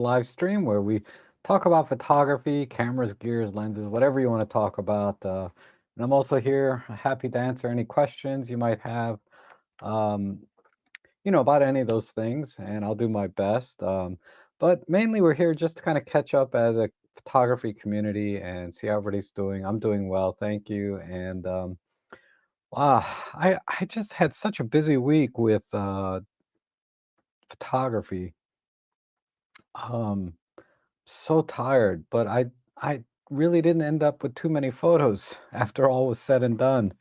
live stream where we talk about photography, cameras, gears, lenses, whatever you want to talk about. And I'm also here, happy to answer any questions you might have, um, about any of those things, and I'll do my best. But mainly, we're here just to kind of catch up as a photography community and see how everybody's doing. I'm doing well, thank you. And wow, I just had such a busy week with photography. Um, So tired, but I really didn't end up with too many photos after all was said and done.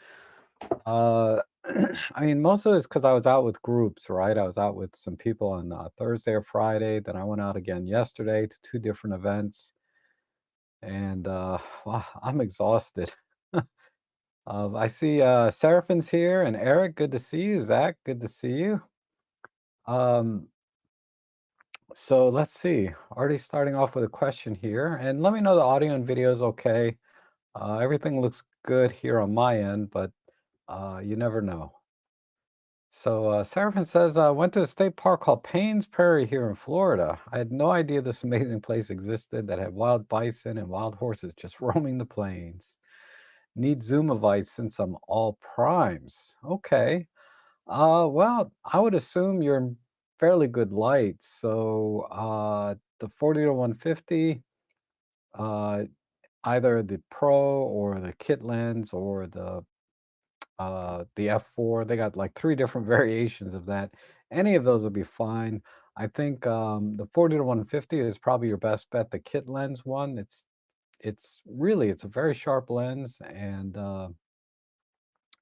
Uh, I mean, most of it's because I was out with groups, right? I was out with some people on Thursday or Friday. Then I went out again yesterday to two different events, and wow, I'm exhausted. I see Seraphin's here and Eric. Good to see you, Zach. Good to see you. Um, So let's see. Already starting off with a question here, and let me know the audio and video is okay. Everything looks good here on my end, but you never know. So Seraphin says, I went to a state park called Paynes Prairie here in Florida. I had no idea this amazing place existed that had wild bison and wild horses just roaming the plains. Need zoom advice since I'm all primes. Okay. Well, I would assume you're in fairly good light. So the 40 to 150, uh, either the Pro or the kit lens or the F4, they got like three different variations of that. Any of those would be fine. I think the 40 to 150 is probably your best bet. The kit lens one, it's a very sharp lens and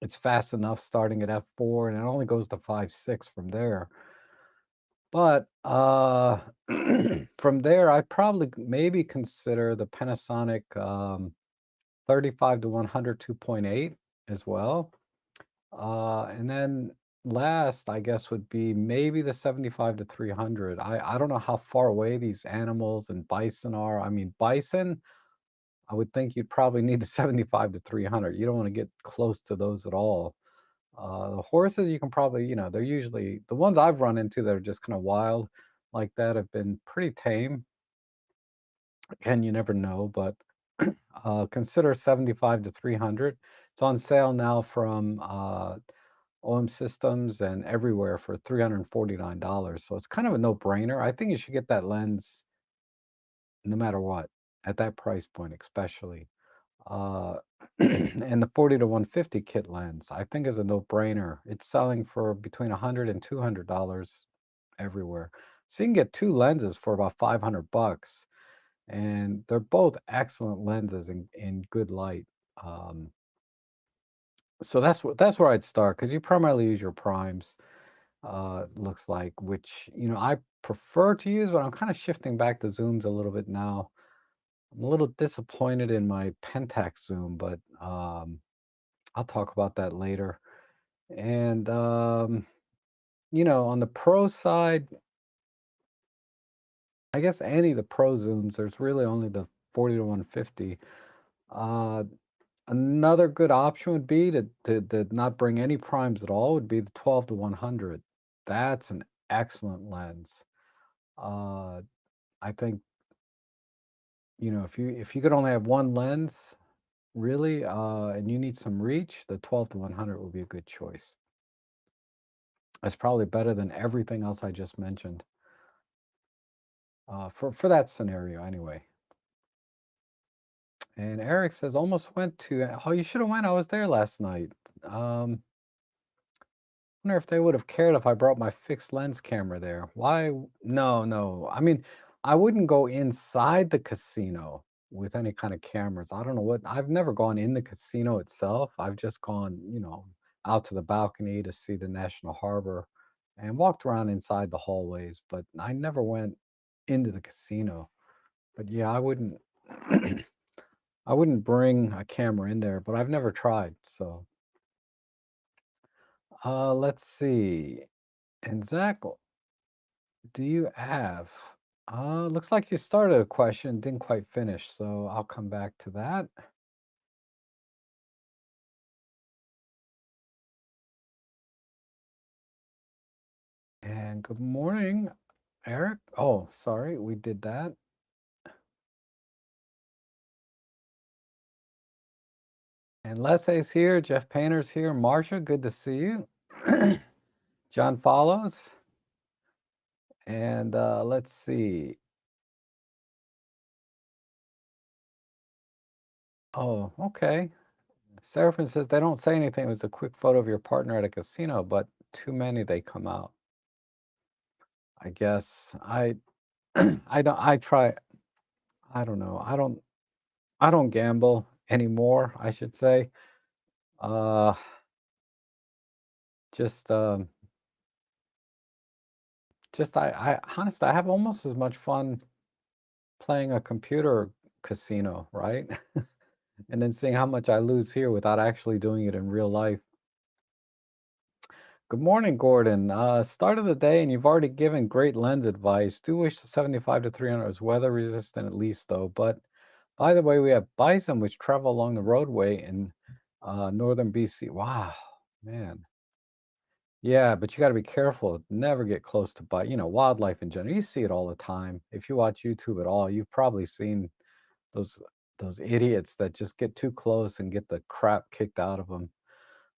it's fast enough starting at f4, and it only goes to 5.6 from there. But from there, I'd probably maybe consider the Panasonic 35 to 100 2.8 as well. And then last, I guess, would be maybe the 75 to 300. I don't know how far away these animals and bison are. I mean, bison, I would think you'd probably need the 75 to 300. You don't want to get close to those at all. The horses, you can probably, they're usually the ones I've run into that are just kind of wild like that have been pretty tame. Again, you never know, but consider 75 to 300. It's on sale now from OM Systems and everywhere for $349. So it's kind of a no-brainer. I think you should get that lens no matter what, at that price point especially. Uh, and the 40 to 150 kit lens, I think is a no-brainer. It's selling for between $100 and $200 everywhere. So you can get two lenses for about 500 bucks, and they're both excellent lenses in good light. Um, so that's where I'd start because you primarily use your primes. Looks like, which I prefer to use, but I'm kind of shifting back to zooms a little bit now. I'm a little disappointed in my Pentax zoom, but I'll talk about that later. And on the pro side, I guess any of the pro zooms, there's really only the 40 to 150. Uh, Another good option would be to not bring any primes at all, would be the 12 to 100. That's an excellent lens. Uh, I think, if you could only have one lens, really, and you need some reach, the 12 to 100 would be a good choice. It's probably better than everything else I just mentioned. For that scenario anyway. And Eric says, almost went to, oh, you should have went. I was there last night. Um, Wonder if they would have cared if I brought my fixed lens camera there. Why? No, no. I mean, I wouldn't go inside the casino with any kind of cameras. I don't know what, I've never gone in the casino itself. I've just gone, out to the balcony to see the National Harbor and walked around inside the hallways, but I never went into the casino. But yeah, I wouldn't I wouldn't bring a camera in there, but I've never tried. So, let's see. And Zach, do you have? Looks like you started a question, didn't quite finish, so I'll come back to that. And good morning, Eric? Oh, sorry, we did that. And Leslie's here, Jeff Painter's here, Marsha, good to see you. John follows. And let's see. Oh, okay. Seraphin says they don't say anything. It was a quick photo of your partner at a casino, but too many they come out. I guess I don't I try I don't know. I don't gamble anymore, I should say. Uh just I honestly I have almost as much fun playing a computer casino, right? And then seeing how much I lose here without actually doing it in real life. Good morning, Gordon. Start of the day, and you've already given great lens advice. Do wish the 75 to 300 is weather resistant at least, though. But by the way, we have bison which travel along the roadway in northern BC. Wow, man. Yeah, but you got to be careful. Never get close to wildlife in general. You see it all the time. If you watch YouTube at all, you've probably seen those those idiots that just get too close and get the crap kicked out of them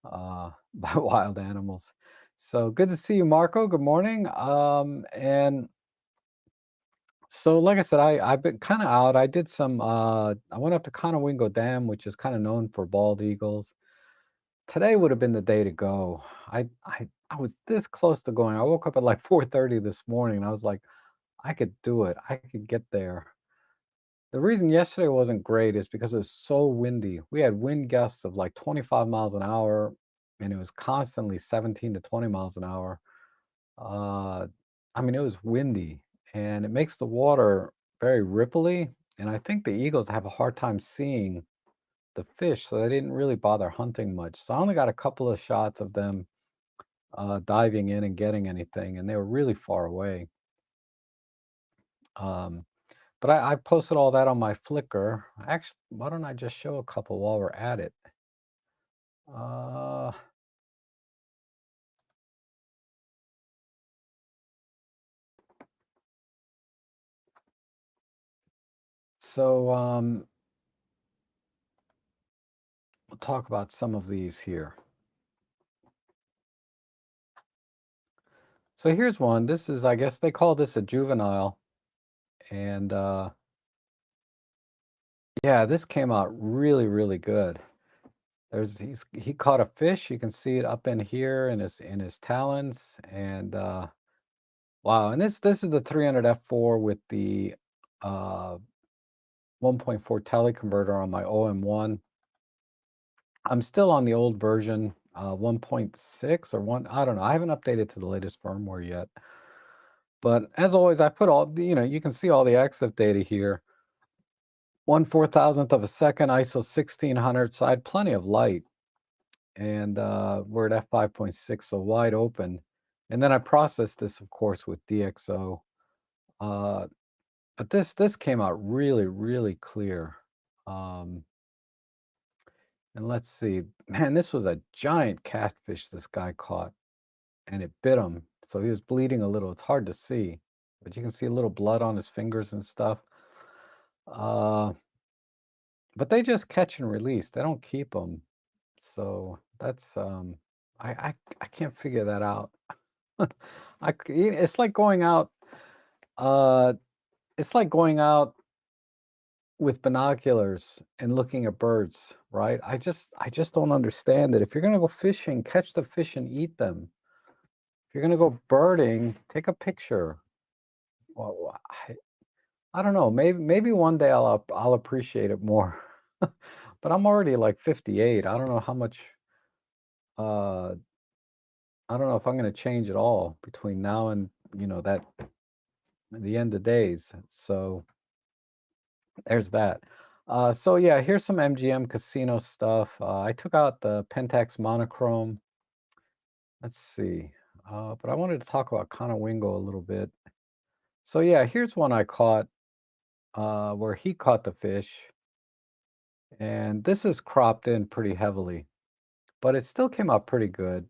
by wild animals. So good to see you, Marco. Good morning. And so like I said, I've been kind of out. I did some I went up to Conowingo Dam, which is kind of known for bald eagles. Today would have been the day to go. I was this close to going. I woke up at like 4:30 this morning and I was like, I could do it. I could get there. The reason yesterday wasn't great is because it was so windy. We had wind gusts of like 25 miles an hour, and it was constantly 17 to 20 miles an hour. Uh, I mean, it was windy, and it makes the water very ripply. And I think the eagles have a hard time seeing the fish, so they didn't really bother hunting much. So I only got a couple of shots of them diving in and getting anything, and they were really far away. Um, But I posted all that on my Flickr. Actually, why don't I just show a couple while we're at it? Uh, so we'll talk about some of these here. So here's one. This is, I guess they call this a juvenile. And yeah, this came out really, really good. He caught a fish. You can see it up in here in his talons. And wow, and this is the 300 f4 with the uh 1.4 teleconverter on my OM1. I'm still on the old version, 1.6 or 1, I don't know. I haven't updated to the latest firmware yet. But as always, I put all the, you can see all the EXIF data here. 1/4000th of a second, ISO 1600, so I had plenty of light. And we're at f5.6, so wide open. And then I processed this, of course, with DxO. Uh, but this came out really, really clear. Um, and let's see, man, this was a giant catfish this guy caught. And it bit him. So he was bleeding a little. It's hard to see, but you can see a little blood on his fingers and stuff. Uh, but they just catch and release. They don't keep them. So that's I can't figure that out. It's like going out. Uh, it's like going out with binoculars and looking at birds, right? I just don't understand it. If you're gonna go fishing, catch the fish and eat them. If you're gonna go birding, take a picture. Well, I don't know. Maybe one day I'll appreciate it more. But I'm already like 58. I don't know how much. Uh, I don't know if I'm going to change at all between now and that the end of days. So there's that. So yeah, here's some MGM casino stuff. I took out the Pentax Monochrome. Let's see. But I wanted to talk about Conowingo a little bit. So yeah, here's one I caught where he caught the fish. And this is cropped in pretty heavily, but it still came out pretty good.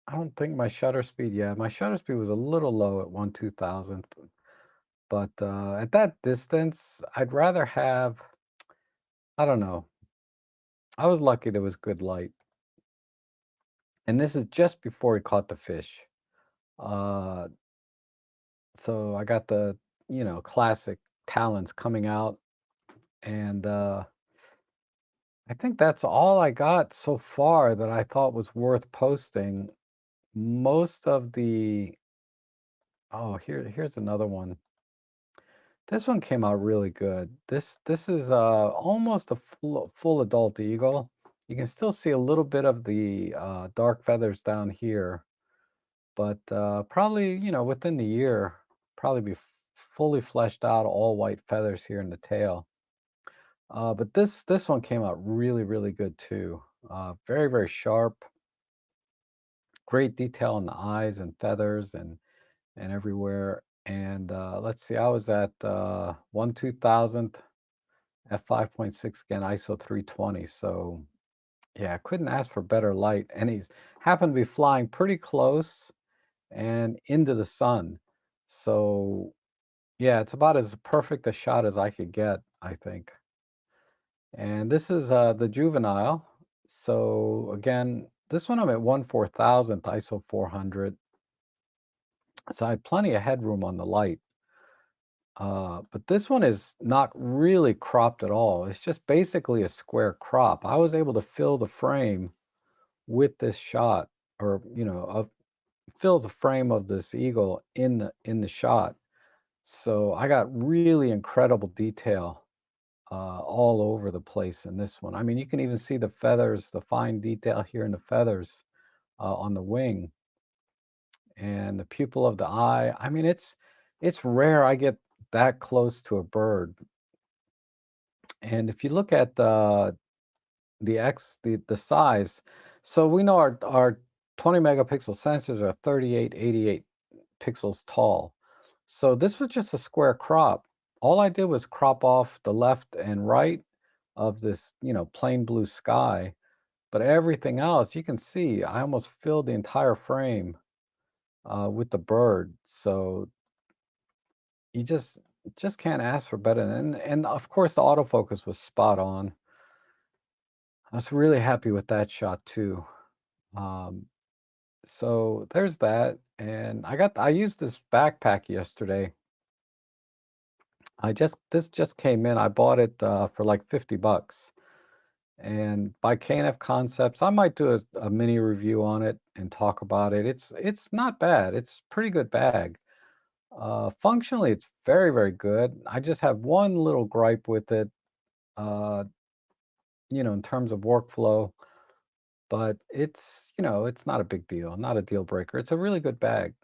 I don't think my shutter speed, yeah, my shutter speed was a little low at 1/2000, but at that distance, I'd rather have, I don't know. I was lucky there was good light. And this is just before he caught the fish. Uh, so I got the, classic talons coming out, and I think that's all I got so far that I thought was worth posting. Most of the Oh, here's another one. This one came out really good. This is almost a full adult eagle. You can still see a little bit of the dark feathers down here, but probably, within the year, probably be fully fleshed out, all white feathers here in the tail. But this one came out really, really good too. Very, very sharp, great detail in the eyes and feathers and everywhere. And let's see, I was at 1/2000 at 5.6 again, ISO 320. So yeah, I couldn't ask for better light. And he's happened to be flying pretty close and into the sun. So yeah, it's about as perfect a shot as I could get, I think. And this is the juvenile. So again, this one I'm at 1/4000 ISO 400. So I had plenty of headroom on the light. But this one is not really cropped at all. It's just basically a square crop. I was able to fill the frame with this shot, or fill the frame of this eagle in the shot. So I got really incredible detail all over the place in this one. I mean, you can even see the feathers, the fine detail here in the feathers on the wing and the pupil of the eye. I mean, it's rare I get that close to a bird. And if you look at the size, so we know our 20 megapixel sensors are 38, 88 pixels tall. So this was just a square crop. All I did was crop off the left and right of this, plain blue sky. But everything else, you can see, I almost filled the entire frame with the bird. So you just can't ask for better. And of course, the autofocus was spot on. I was really happy with that shot too. Um, so there's that. And I used this backpack yesterday. This just came in. I bought it for like 50 bucks. And by KNF Concepts, I might do a mini review on it and talk about it. It's not bad. It's pretty good bag. Functionally, it's very, very good. I just have one little gripe with it, uh, in terms of workflow, but it's not a big deal, not a deal breaker. It's a really good bag.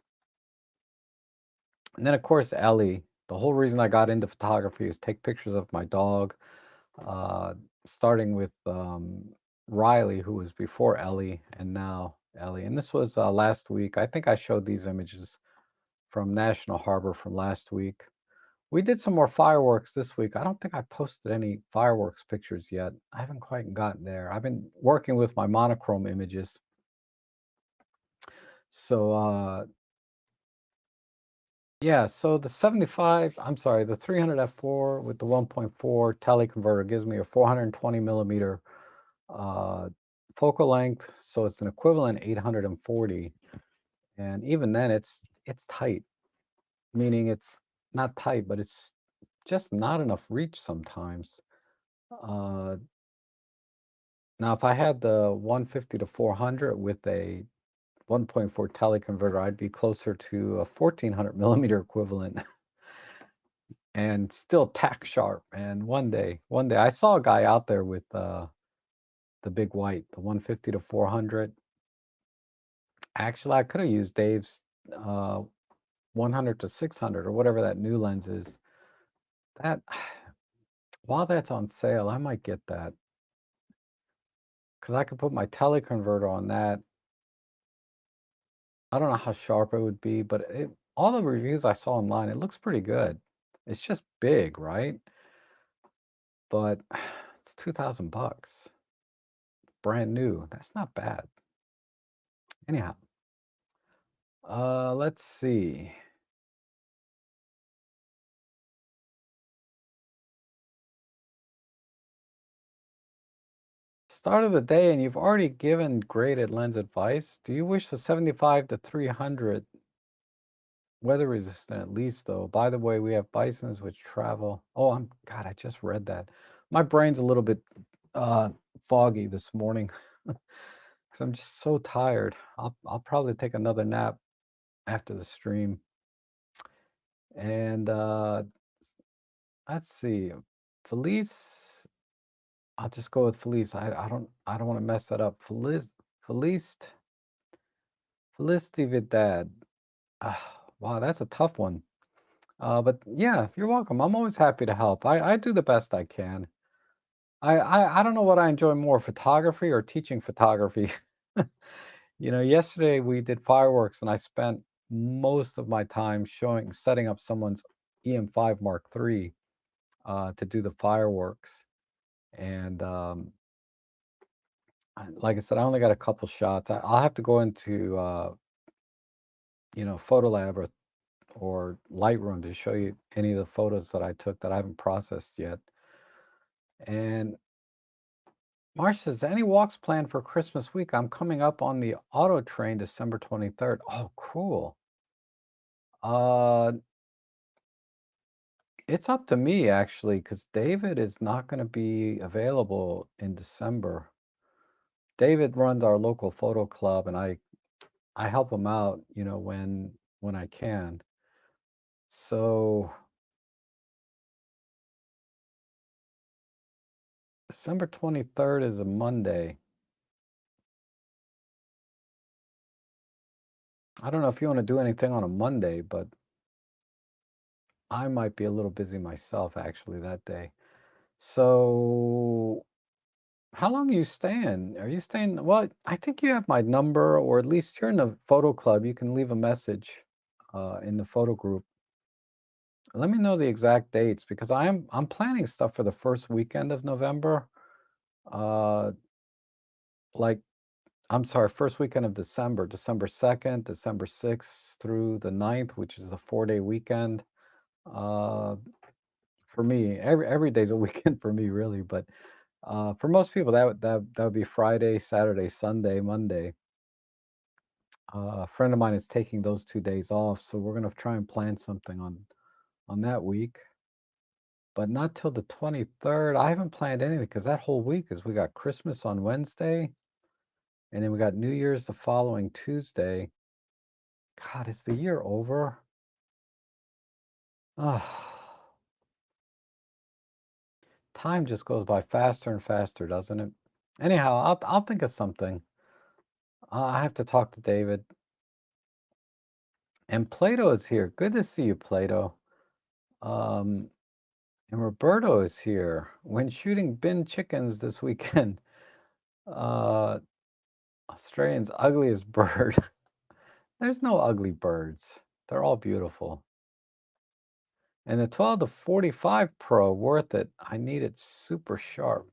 And then, of course, Ellie. The whole reason I got into photography is take pictures of my dog, uh, starting with Riley, who was before Ellie, and now Ellie. And this was last week. I think I showed these images from National Harbor from last week. We did some more fireworks this week. I don't think I posted any fireworks pictures yet. I haven't quite gotten there. I've been working with my monochrome images. So yeah, so the 75, I'm sorry, the 300 f4 with the 1.4 teleconverter gives me a 420 millimeter uh, focal length, so it's an equivalent 840. And even then, it's tight, meaning it's not tight, but it's just not enough reach sometimes. Uh, Now, if I had the 150 to 400 with a 1.4 teleconverter, I'd be closer to a 1400 millimeter equivalent and still tack sharp. And one day, I saw a guy out there with the big white, the 150 to 400. Actually, I could have used Dave's uh, 100 to 600 or whatever that new lens is. That while that's on sale, I might get that because I could put my teleconverter on that. I don't know how sharp it would be, but all the reviews I saw online, it looks pretty good. It's just big, right? But it's 2000 bucks. Brand new. That's not bad. Anyhow, Let's see. Start of the day and you've already given graded lens advice. Do you wish the 75 to 300 weather resistant at least though? By the way, we have Bisons which travel. Oh, God, I just read that. My brain's a little bit foggy this morning because I'm just so tired. I'll probably take another nap after the stream. And let's see. Felice, I'll just go with Felice. I don't want to mess that up. Felicidad. Wow, that's a tough one. But yeah, you're welcome. I'm always happy to help. I do the best I can. I don't know what I enjoy more, photography or teaching photography. You know, yesterday we did fireworks and I spent most of my time setting up someone's EM5 Mark III to do the fireworks. And like I said, I only got a couple shots. I'll have to go into Photolab or Lightroom to show you any of the photos that I took that I haven't processed yet. And Marsh says, any walks planned for Christmas week? I'm coming up on the auto train December 23rd. Oh, cool. It's up to me actually, because David is not going to be available in December. David runs our local photo club, and I help him out, when I can. So December 23rd is a Monday. I don't know if you want to do anything on a Monday, but I might be a little busy myself actually that day. So how long are you staying? Are you staying? Well, I think you have my number, or at least you're in the photo club. You can leave a message in the photo group. Let me know the exact dates because I'm planning stuff for the first weekend of November. Uh, like I'm sorry, first weekend of December, December 2nd, December 6th through the 9th, which is a 4-day weekend. Uh, for me, every day's a weekend for me, really. But for most people, that would be Friday, Saturday, Sunday, Monday. A friend of mine is taking those 2 days off, so we're gonna try and plan something on that week. But not till the 23rd. I haven't planned anything because that whole week is we got Christmas on Wednesday, and then we got New Year's the following Tuesday. God, is the year over? Oh, time just goes by faster and faster, doesn't it? Anyhow, I'll think of something. I have to talk to David. And Plato is here. Good to see you, Plato. Um, and Roberto is here. When shooting bin chickens this weekend, uh, Australian's ugliest bird. There's no ugly birds. They're all beautiful. And the 12 to 45 Pro, worth it. I need it super sharp.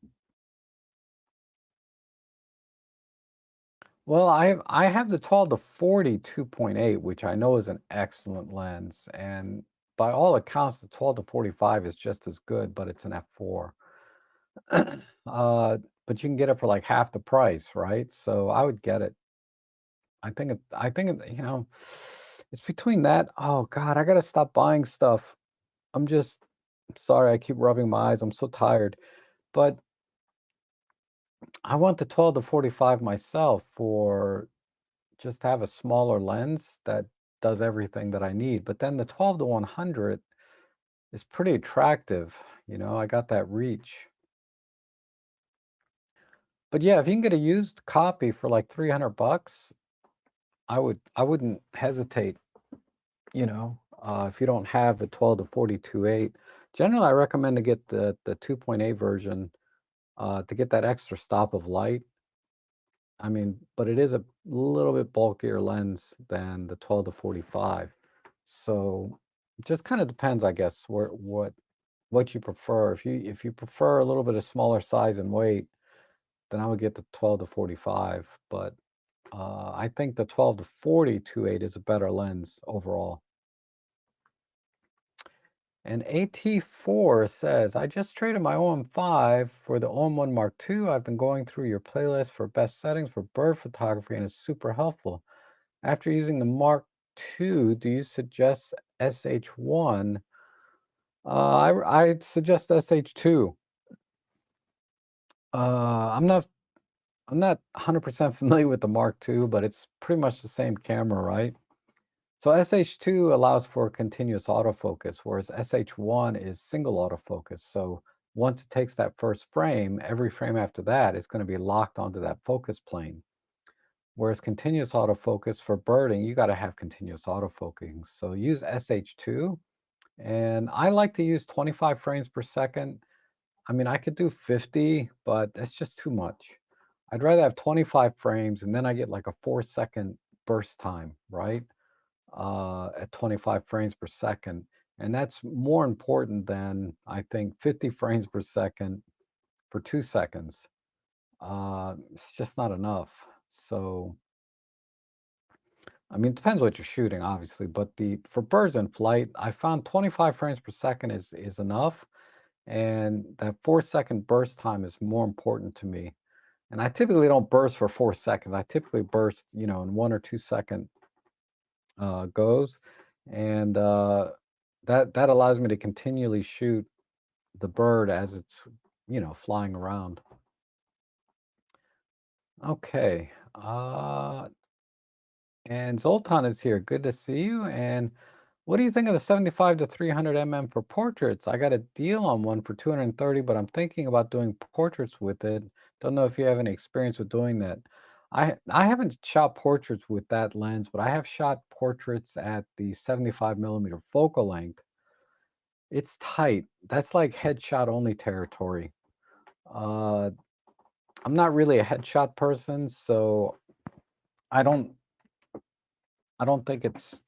Well, I have the 12 to 40 2.8, which I know is an excellent lens. And by all accounts, the 12 to 45 is just as good, but it's an f4. But you can get it for like half the price, right? So I would get it. I think it's between that. Oh God, I gotta stop buying stuff. I'm just sorry, I keep rubbing my eyes. I'm so tired. But I want the 12 to 45 myself for just to have a smaller lens that does everything that I need. But then the 12 to 100 is pretty attractive. I got that reach. But yeah, if you can get a used copy for like 300 bucks, I wouldn't hesitate, if you don't have the 12 to 42.8. Generally, I recommend to get the 2.8 version to get that extra stop of light. I mean, but it is a little bit bulkier lens than the 12 to 45. So it just kind of depends, I guess, what you prefer. If you prefer a little bit of smaller size and weight, then I would get the 12 to 45. But I think the 12 to 40 2.8 is a better lens overall. And AT4 says, I just traded my OM5 for the OM1 Mark II. I've been going through your playlist for best settings for bird photography, and it's super helpful. After using the Mark II, do you suggest SH1? I'd suggest SH2. I'm not 100% familiar with the Mark II, but it's pretty much the same camera, right? So SH2 allows for continuous autofocus, whereas SH1 is single autofocus. So once it takes that first frame, every frame after that is going to be locked onto that focus plane. Whereas continuous autofocus for birding, you got to have continuous autofocusing. So use SH2, and I like to use 25 frames per second. I mean, I could do 50, but that's just too much. I'd rather have 25 frames, and then I get like a 4-second burst time, right? At 25 frames per second. And that's more important than, I think, 50 frames per second for 2 seconds. It's just not enough. So, I mean, it depends what you're shooting, obviously, but for birds in flight, I found 25 frames per second is enough, and that 4-second burst time is more important to me. And I typically don't burst for 4 seconds. I typically burst, in 1 or 2-second goes, and that allows me to continually shoot the bird as it's flying around. Okay, and Zoltan is here. Good to see you. And what do you think of the 75 to 300 for portraits? I got a deal on one for 230, but I'm thinking about doing portraits with it. Don't know if you have any experience with doing that. I haven't shot portraits with that lens, but I have shot portraits at the 75 millimeter focal length. It's tight. That's like headshot only territory. Uh, I'm not really a headshot person, so I don't I don't think it's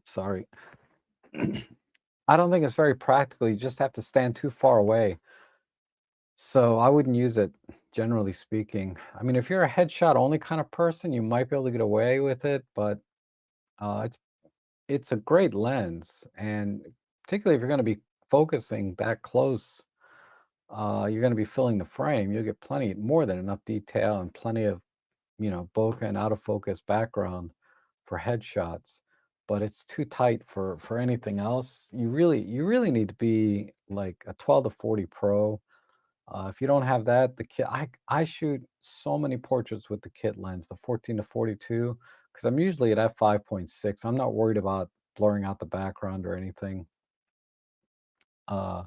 sorry. I don't think it's very practical. You just have to stand too far away. So I wouldn't use it, generally speaking. I mean, if you're a headshot only kind of person, you might be able to get away with it, but it's a great lens, and particularly if you're going to be focusing that close, you're going to be filling the frame. You'll get plenty more than enough detail and plenty of bokeh and out of focus background for headshots, but it's too tight for anything else. You really need to be like a 12 to 40 Pro. If you don't have that, the kit I shoot so many portraits with the kit lens, the 14 to 42, because I'm usually at f5.6. I'm not worried about blurring out the background or anything. Uh,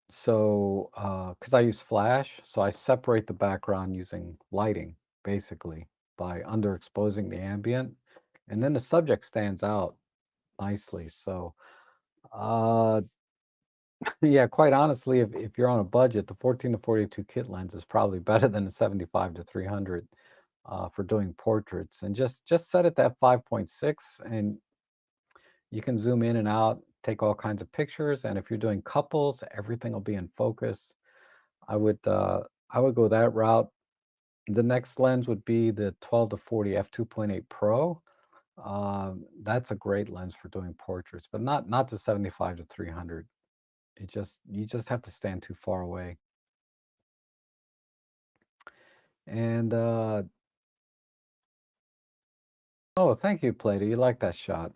because I use flash, so I separate the background using lighting, basically, by underexposing the ambient, and then the subject stands out nicely. So, uh, yeah, quite honestly, if you're on a budget, the 14 to 42 kit lens is probably better than the 75 to 300 for doing portraits. And just set it to f5.6, and you can zoom in and out, take all kinds of pictures. And if you're doing couples, everything will be in focus. I would uh, I would go that route. The next lens would be the 12 to 40 f2.8 Pro. That's a great lens for doing portraits, but not the 75 to 300. You just have to stand too far away. And oh, thank you, Plato. You like that shot?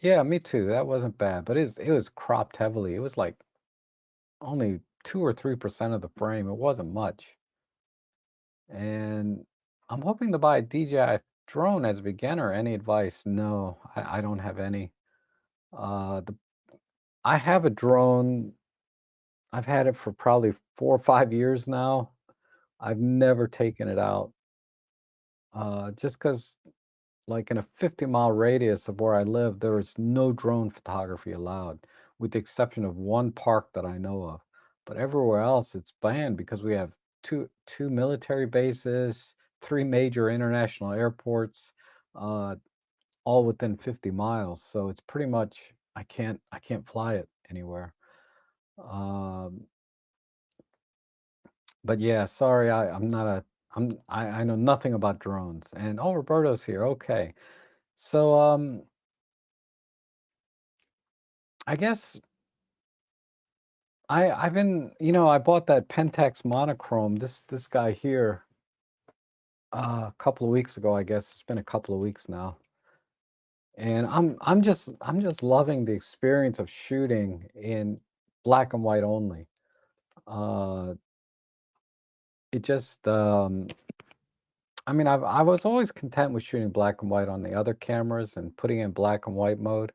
Yeah, me too. That wasn't bad, but it was cropped heavily. It was like only 2 or 3% of the frame. It wasn't much. And I'm hoping to buy a DJI drone as a beginner. Any advice? No, I don't have any. Uh, the I have a drone. I've had it for probably 4 or 5 years now. I've never taken it out, just because, like, in a 50-mile radius of where I live, there is no drone photography allowed, with the exception of one park that I know of. But everywhere else, it's banned because we have two military bases, 3 major international airports, uh, all within 50 miles. So it's pretty much I can't fly it anywhere. Um, but yeah, sorry, I'm not a I know nothing about drones. And oh, Roberto's here. Okay. So I guess I've been, I bought that Pentax Monochrome, this guy here, a couple of weeks ago, I guess. It's been a couple of weeks now. And I'm just loving the experience of shooting in black and white only. Uh it just I mean, I was always content with shooting black and white on the other cameras and putting in black and white mode.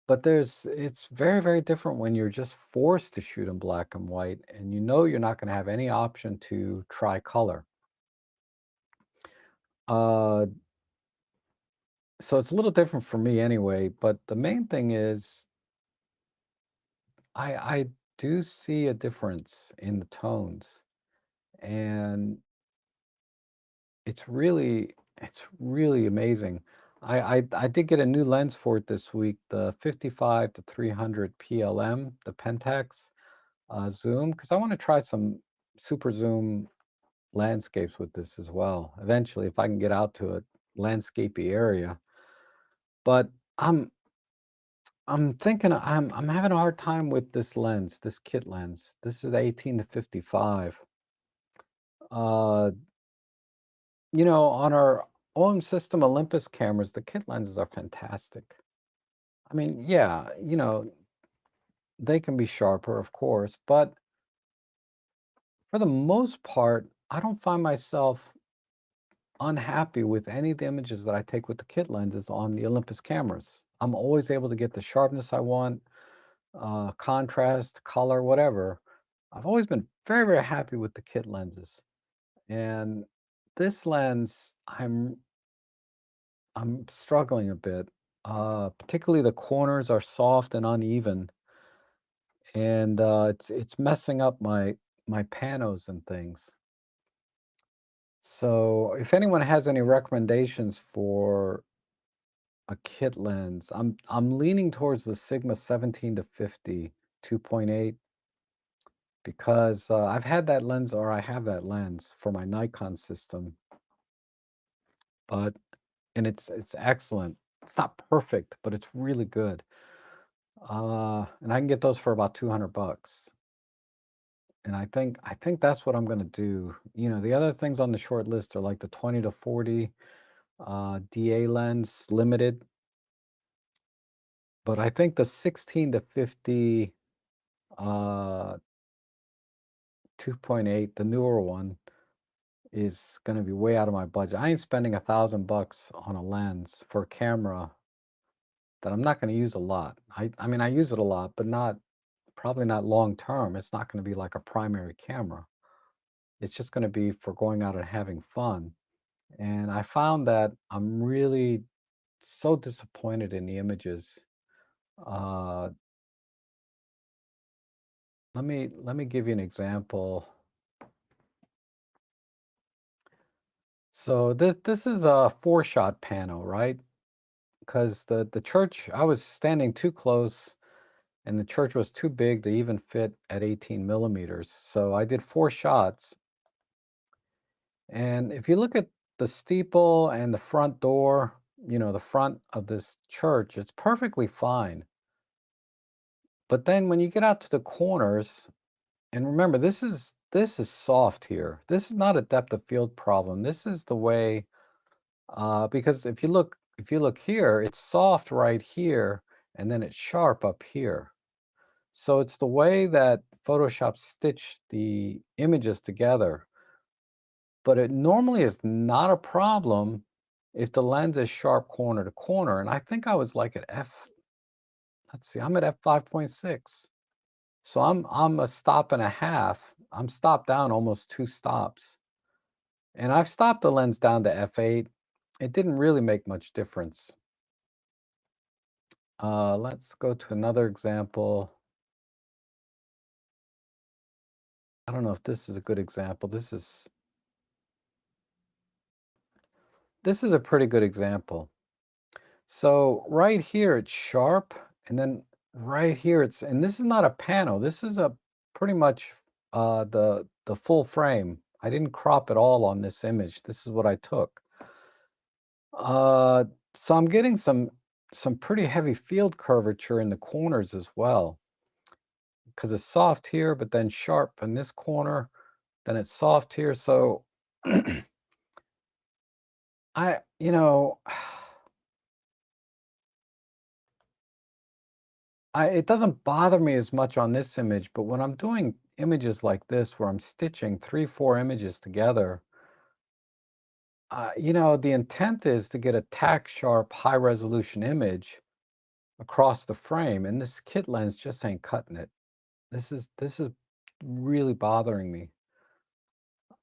But it's very, very different when you're just forced to shoot in black and white and you know you're not going to have any option to try color. Uh, so it's a little different for me anyway, but the main thing is I do see a difference in the tones, and it's really amazing. I did get a new lens for it this week, the 55 to 300 PLM, the Pentax zoom, because I want to try some super zoom landscapes with this as well. Eventually, if I can get out to a landscapey area. But I'm I'm thinking I'm having a hard time with this lens, this kit lens. This is 18 to 55. Uh, on our own system Olympus cameras, the kit lenses are fantastic. I mean, yeah, they can be sharper, of course, but for the most part, I don't find myself unhappy with any of the images that I take with the kit lenses on the Olympus cameras. I'm always able to get the sharpness I want, contrast, color, whatever. I've always been very, very happy with the kit lenses. And this lens, I'm struggling a bit. Particularly the corners are soft and uneven, and it's messing up my panos and things. So if anyone has any recommendations for a kit lens, I'm leaning towards the Sigma 17 to 50 2.8 because I've had that lens, or I have that lens for my Nikon system, but and it's excellent. It's not perfect, but it's really good. And I can get those for about 200 bucks. And I think that's what I'm gonna do. The other things on the short list are like the 20 to 40 DA lens limited, but I think the 16 to 50 uh 2.8, the newer one, is gonna be way out of my budget. I ain't spending 1,000 bucks on a lens for a camera that I'm not gonna use a lot. I mean, I use it a lot, but probably not long term. It's not gonna be like a primary camera. It's just gonna be for going out and having fun. And I found that I'm really so disappointed in the images. Uh, let me give you an example. So this is a 4-shot pano, right? Because the church, I was standing too close, and the church was too big to even fit at 18 millimeters. So I did 4 shots. And if you look at the steeple and the front door, the front of this church, it's perfectly fine. But then when you get out to the corners, and remember, this is soft here. This is not a depth of field problem. This is the way, because if you look here, it's soft right here, and then it's sharp up here. So it's the way that Photoshop stitched the images together. But it normally is not a problem if the lens is sharp corner to corner. And I think I was like at let's see, I'm at f5.6. So I'm a stop and a half. I'm stopped down almost 2 stops. And I've stopped the lens down to f8. It didn't really make much difference. Let's go to another example. I don't know if this is a good example. This is a pretty good example. So right here it's sharp, and then right here and this is not a panel. This is a pretty much the full frame. I didn't crop at all on this image. This is what I took. So I'm getting some pretty heavy field curvature in the corners as well, because it's soft here, but then sharp in this corner, then it's soft here. So you know, it doesn't bother me as much on this image, but when I'm doing images like this, where I'm stitching 3, 4 images together, the intent is to get a tack sharp, high resolution image across the frame, and this kit lens just ain't cutting it. This is really bothering me.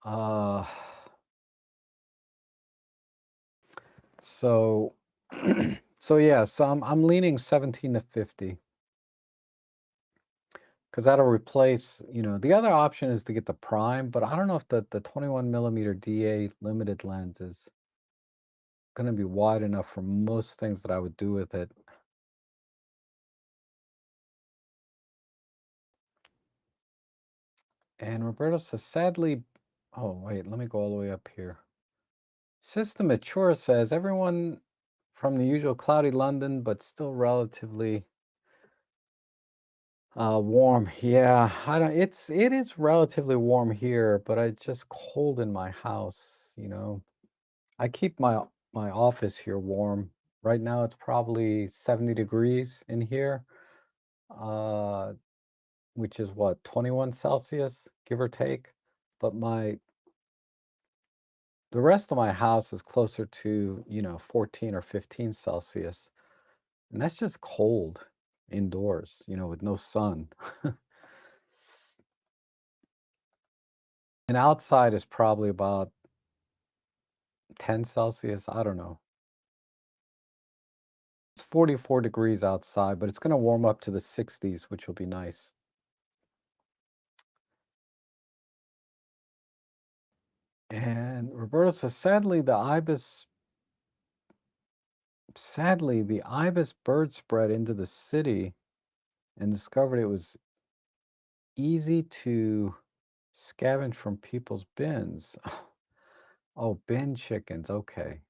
Uh, so, so yeah, so I'm leaning 17 to 50. Because that'll replace, the other option is to get the prime, but I don't know if the 21 millimeter DA limited lens is going to be wide enough for most things that I would do with it. And Roberto says, sadly, oh, wait, let me go all the way up here. System Mature says, everyone from the usual cloudy London, but still relatively warm. Yeah, it is relatively warm here, but it's just cold in my house, I keep my office here warm. Right now it's probably 70 degrees in here, uh, which is what, 21 Celsius, give or take. But the rest of my house is closer to, 14 or 15 Celsius. And that's just cold indoors, with no sun. And outside is probably about 10 Celsius. I don't know. It's 44 degrees outside, but it's going to warm up to the 60s, which will be nice. And Roberto says, sadly, the ibis bird spread into the city and discovered it was easy to scavenge from people's bins. Oh, bin chickens. Okay.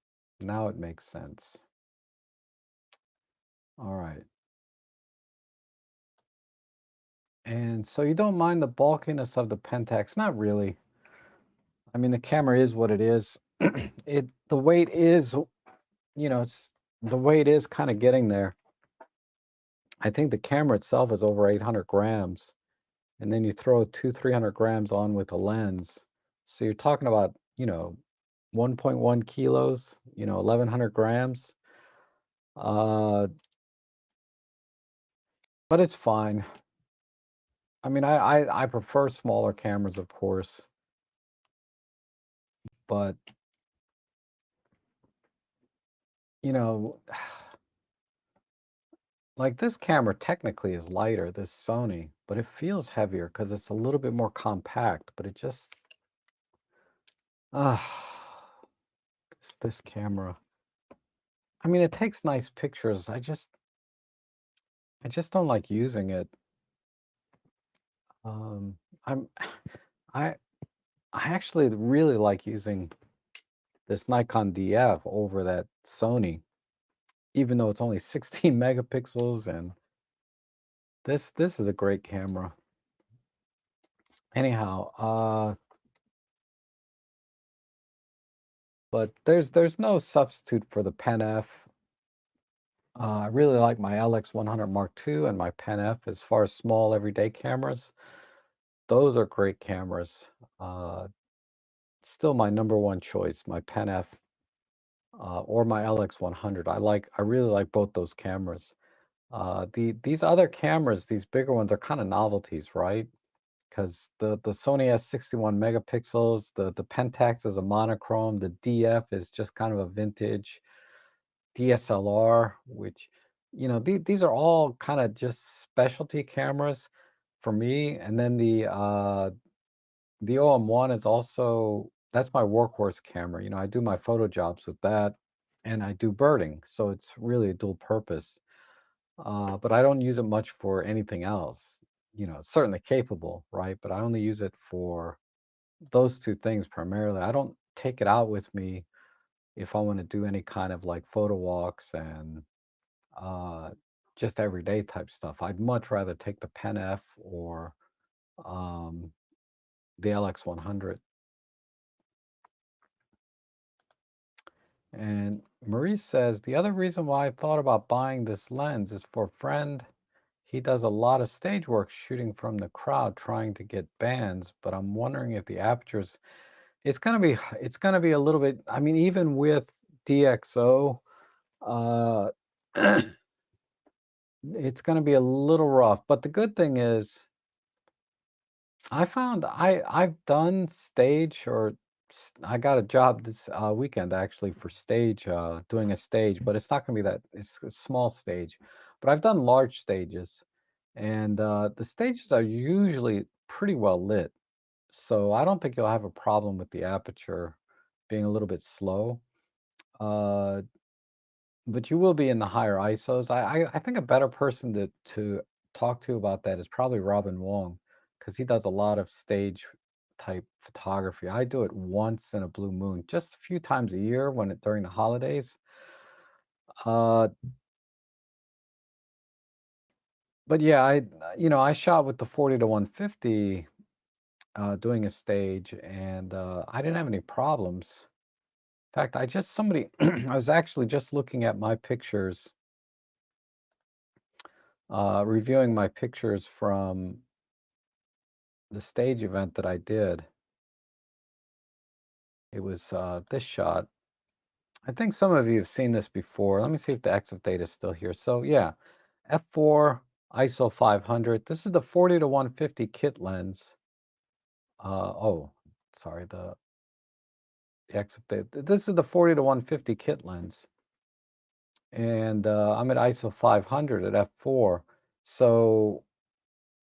Now it makes sense. All right. And so you don't mind the bulkiness of the Pentax? Not really. I mean, the camera is what it is. The weight is, the weight is kind of getting there. I think the camera itself is over 800 grams. And then you throw 300 grams on with a lens. So you're talking about, 1.1 kilos, 1,100 grams. But it's fine. I mean, I prefer smaller cameras, of course. But, like this camera technically is lighter, this Sony, but it feels heavier because it's a little bit more compact, but it just, this camera. I mean, it takes nice pictures. I just don't like using it. Um, I'm, I actually really like using this Nikon DF over that Sony, even though it's only 16 megapixels, and this is a great camera. Anyhow, but there's no substitute for the Pen F. I really like my LX100 Mark II and my Pen F as far as small everyday cameras. Those are great cameras. Still my number one choice, my Pen F or my LX100. I really like both those cameras. These other cameras, these bigger ones, are kind of novelties, right? Because the Sony has 61 megapixels, the Pentax is a monochrome, the DF is just kind of a vintage DSLR, which, these are all kind of just specialty cameras for me. And then the OM1 is also, that's my workhorse camera. I do my photo jobs with that, and I do birding, so it's really a dual purpose. But I don't use it much for anything else. It's certainly capable, right? But I only use it for those two things primarily. I don't take it out with me if I want to do any kind of like photo walks and uh, just everyday type stuff. I'd much rather take the Pen F or um, the LX100. And Marie says, the other reason why I thought about buying this lens is for a friend. He does a lot of stage work shooting from the crowd trying to get bands, but I'm wondering if the apertures, it's gonna be a little bit, I mean, even with DxO, uh, it's gonna be a little rough. But the good thing is I found I've done stage or I got a job this weekend actually for stage, doing a stage, but it's not going to be that, it's a small stage. But I've done large stages, and the stages are usually pretty well lit. So I don't think you'll have a problem with the aperture being a little bit slow. Uh, but you will be in the higher ISOs. I think a better person to talk to about that is probably Robin Wong, because he does a lot of stage type photography. I do it once in a blue moon, just a few times a year during the holidays. Uh, but yeah, I shot with the 40 to 150 doing a stage, and I didn't have any problems. In fact, I was actually just looking at my pictures, reviewing my pictures from the stage event that I did. It was this shot. I think some of you have seen this before. Let me see if the exit data is still here. So yeah, f4 ISO 500. This is the 40 to 150 kit lens. Oh, sorry, the exit data. This is the 40 to 150 kit lens. And I'm at ISO 500 at f4. So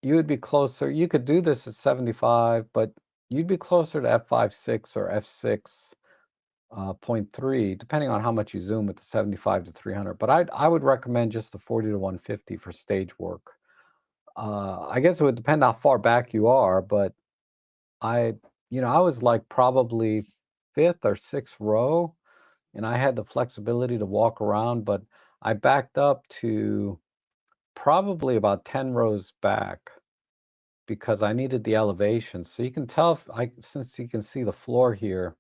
you would be closer. You could do this at 75, but you'd be closer to f5.6 or f6. 0.3, depending on how much you zoom with the 75 to 300. But I would recommend just the 40 to 150 for stage work. I guess it would depend how far back you are, but I, I was like probably fifth or sixth row, and I had the flexibility to walk around, but I backed up to probably about 10 rows back because I needed the elevation. So you can tell since you can see the floor here,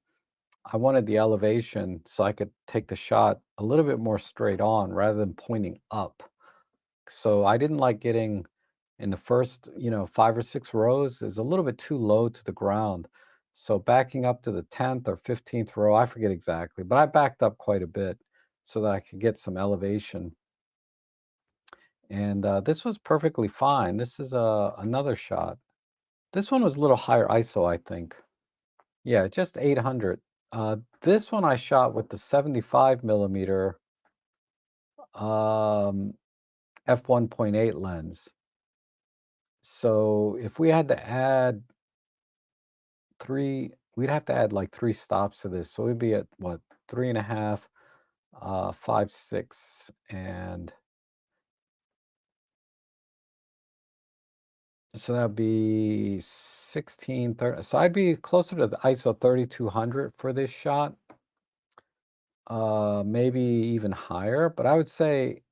I wanted the elevation so I could take the shot a little bit more straight on rather than pointing up. So I didn't like getting in the first, 5 or 6 rows is a little bit too low to the ground. So backing up to the 10th or 15th row, I forget exactly, but I backed up quite a bit so that I could get some elevation. And this was perfectly fine. This is another shot. This one was a little higher ISO, I think. Yeah, just 800. This one I shot with the 75 millimeter um, f1.8 lens. So if we had to add we'd have to add like 3 stops to this. So we'd be at what, 3.5, 5, 6, and so that'd be 16, 30. So I'd be closer to the ISO 3200 for this shot, maybe even higher, but I would say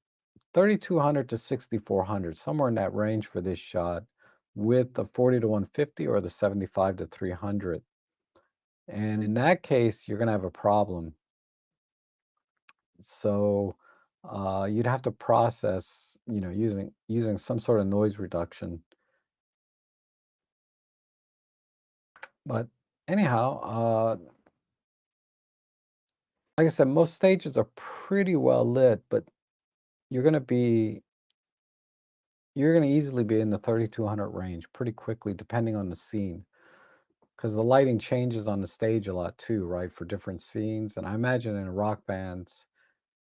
3,200 to 6,400, somewhere in that range for this shot with the 40 to 150 or the 75 to 300. And in that case, you're going to have a problem. So you'd have to process, using some sort of noise reduction. But anyhow, like I said, most stages are pretty well lit, but you're going to be you're going to easily be in the 3,200 range pretty quickly, depending on the scene. Because the lighting changes on the stage a lot too, right, for different scenes. And I imagine in rock bands,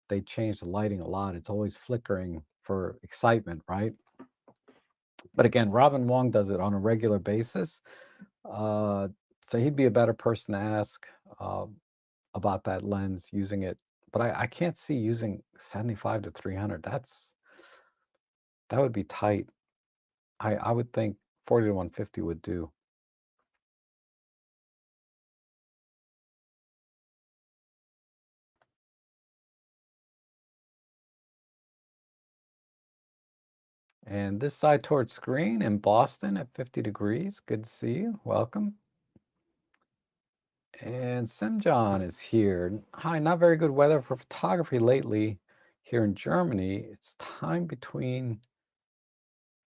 they change the lighting a lot. It's always flickering for excitement, right? But again, Robin Wong does it on a regular basis. Uh, so he'd be a better person to ask about that lens using it. But I can't see using 75 to 300. That would be tight. I would think 40 to 150 would do. And this side towards screen in Boston at 50 degrees. Good to see you. Welcome. And Simjon is here. Hi, not very good weather for photography lately here in Germany. It's time between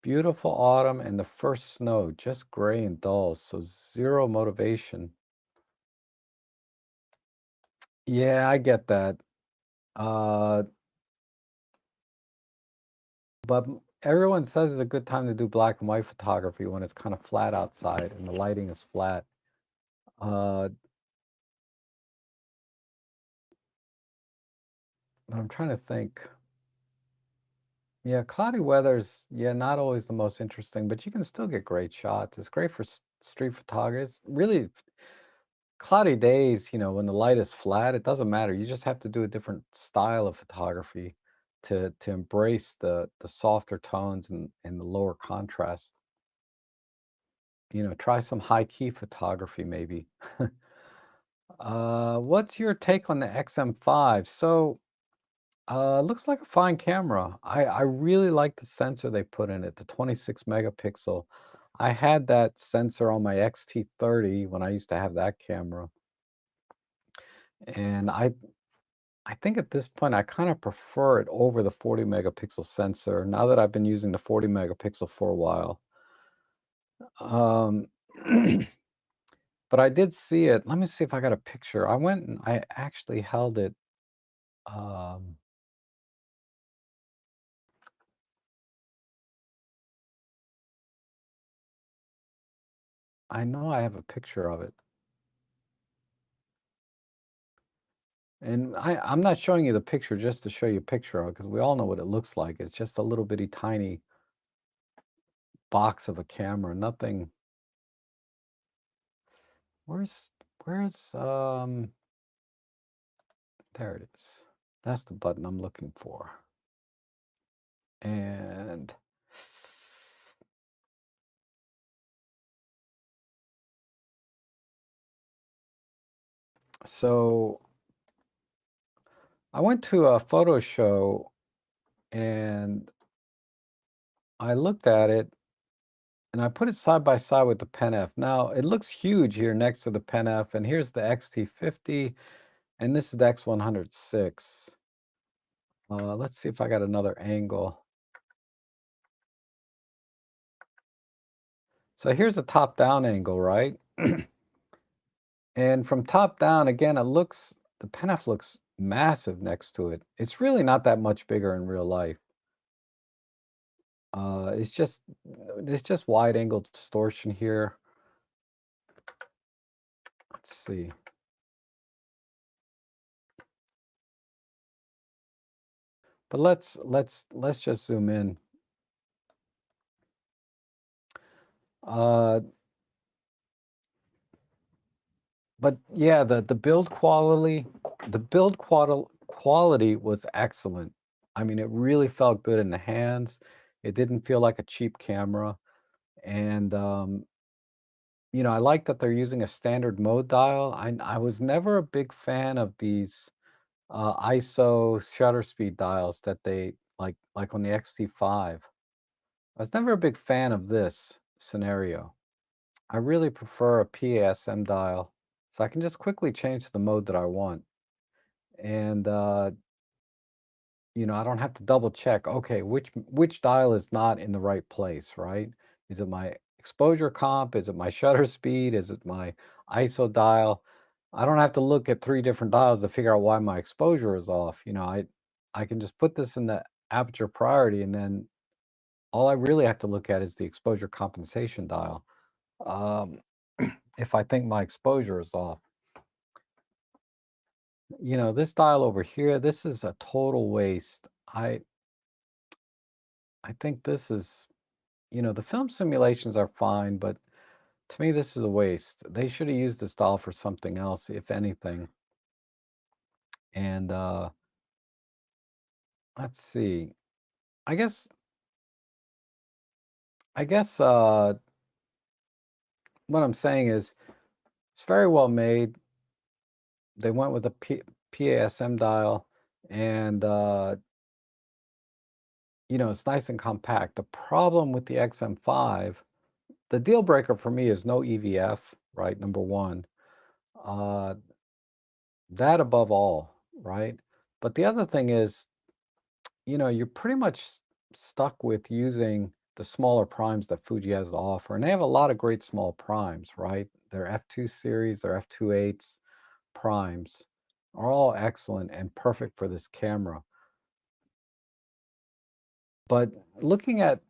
beautiful autumn and the first snow, just gray and dull, so zero motivation. Yeah, I get that. Uh, but everyone says it's a good time to do black and white photography when it's kind of flat outside and the lighting is flat. Uh, but I'm trying to think. Yeah, cloudy weather's, yeah, not always the most interesting, but you can still get great shots. It's great for street photography. Really, cloudy days, when the light is flat, it doesn't matter. You just have to do a different style of photography to embrace the softer tones and the lower contrast. Try some high key photography maybe. What's your take on the XM5? So, looks like a fine camera. I really like the sensor they put in it, the 26 megapixel. I had that sensor on my X-T30 when I used to have that camera. And I think at this point I kind of prefer it over the 40 megapixel sensor now that I've been using the 40 megapixel for a while. Um, but I did see it. Let me see if I got a picture. I went and I actually held it. Um, I know I have a picture of it. And I'm not showing you the picture just to show you a picture of it, because we all know what it looks like. It's just a little bitty tiny box of a camera. Nothing. Where's where's there it is. That's the button I'm looking for. And so I went to a photo show and I looked at it and I put it side by side with the Pen F. Now it looks huge here next to the Pen F, and here's the X-T50, and this is the X-106. Let's see if I got another angle. So here's a top-down angle, right? And from top down, again, the Pen F looks massive next to it. It's really not that much bigger in real life. It's just wide angle distortion here. Let's see. But let's just zoom in. Uh, but yeah, the build quality was excellent. I mean, it really felt good in the hands. It didn't feel like a cheap camera, and I like that they're using a standard mode dial. I was never a big fan of these ISO shutter speed dials that they like on the XT5. I was never a big fan of this scenario. I really prefer a PASM dial, so I can just quickly change to the mode that I want. And I don't have to double check, okay, which dial is not in the right place, right? Is it my exposure comp? Is it my shutter speed? Is it my ISO dial? I don't have to look at three different dials to figure out why my exposure is off. I can just put this in the aperture priority, and then all I really have to look at is the exposure compensation dial. Um, if I think my exposure is off. This dial over here, this is a total waste. I think this is, the film simulations are fine, but to me, this is a waste. They should have used this dial for something else, if anything. And let's see. I guess, what I'm saying is it's very well made. They went with a PASM dial, and it's nice and compact. The problem with the XM5, the deal breaker for me is no EVF, right? Number one. Uh, that above all, right? But the other thing is, you're pretty much stuck with using the smaller primes that Fuji has to offer. And they have a lot of great small primes, right? Their F2 series, their F2.8s primes are all excellent and perfect for this camera. But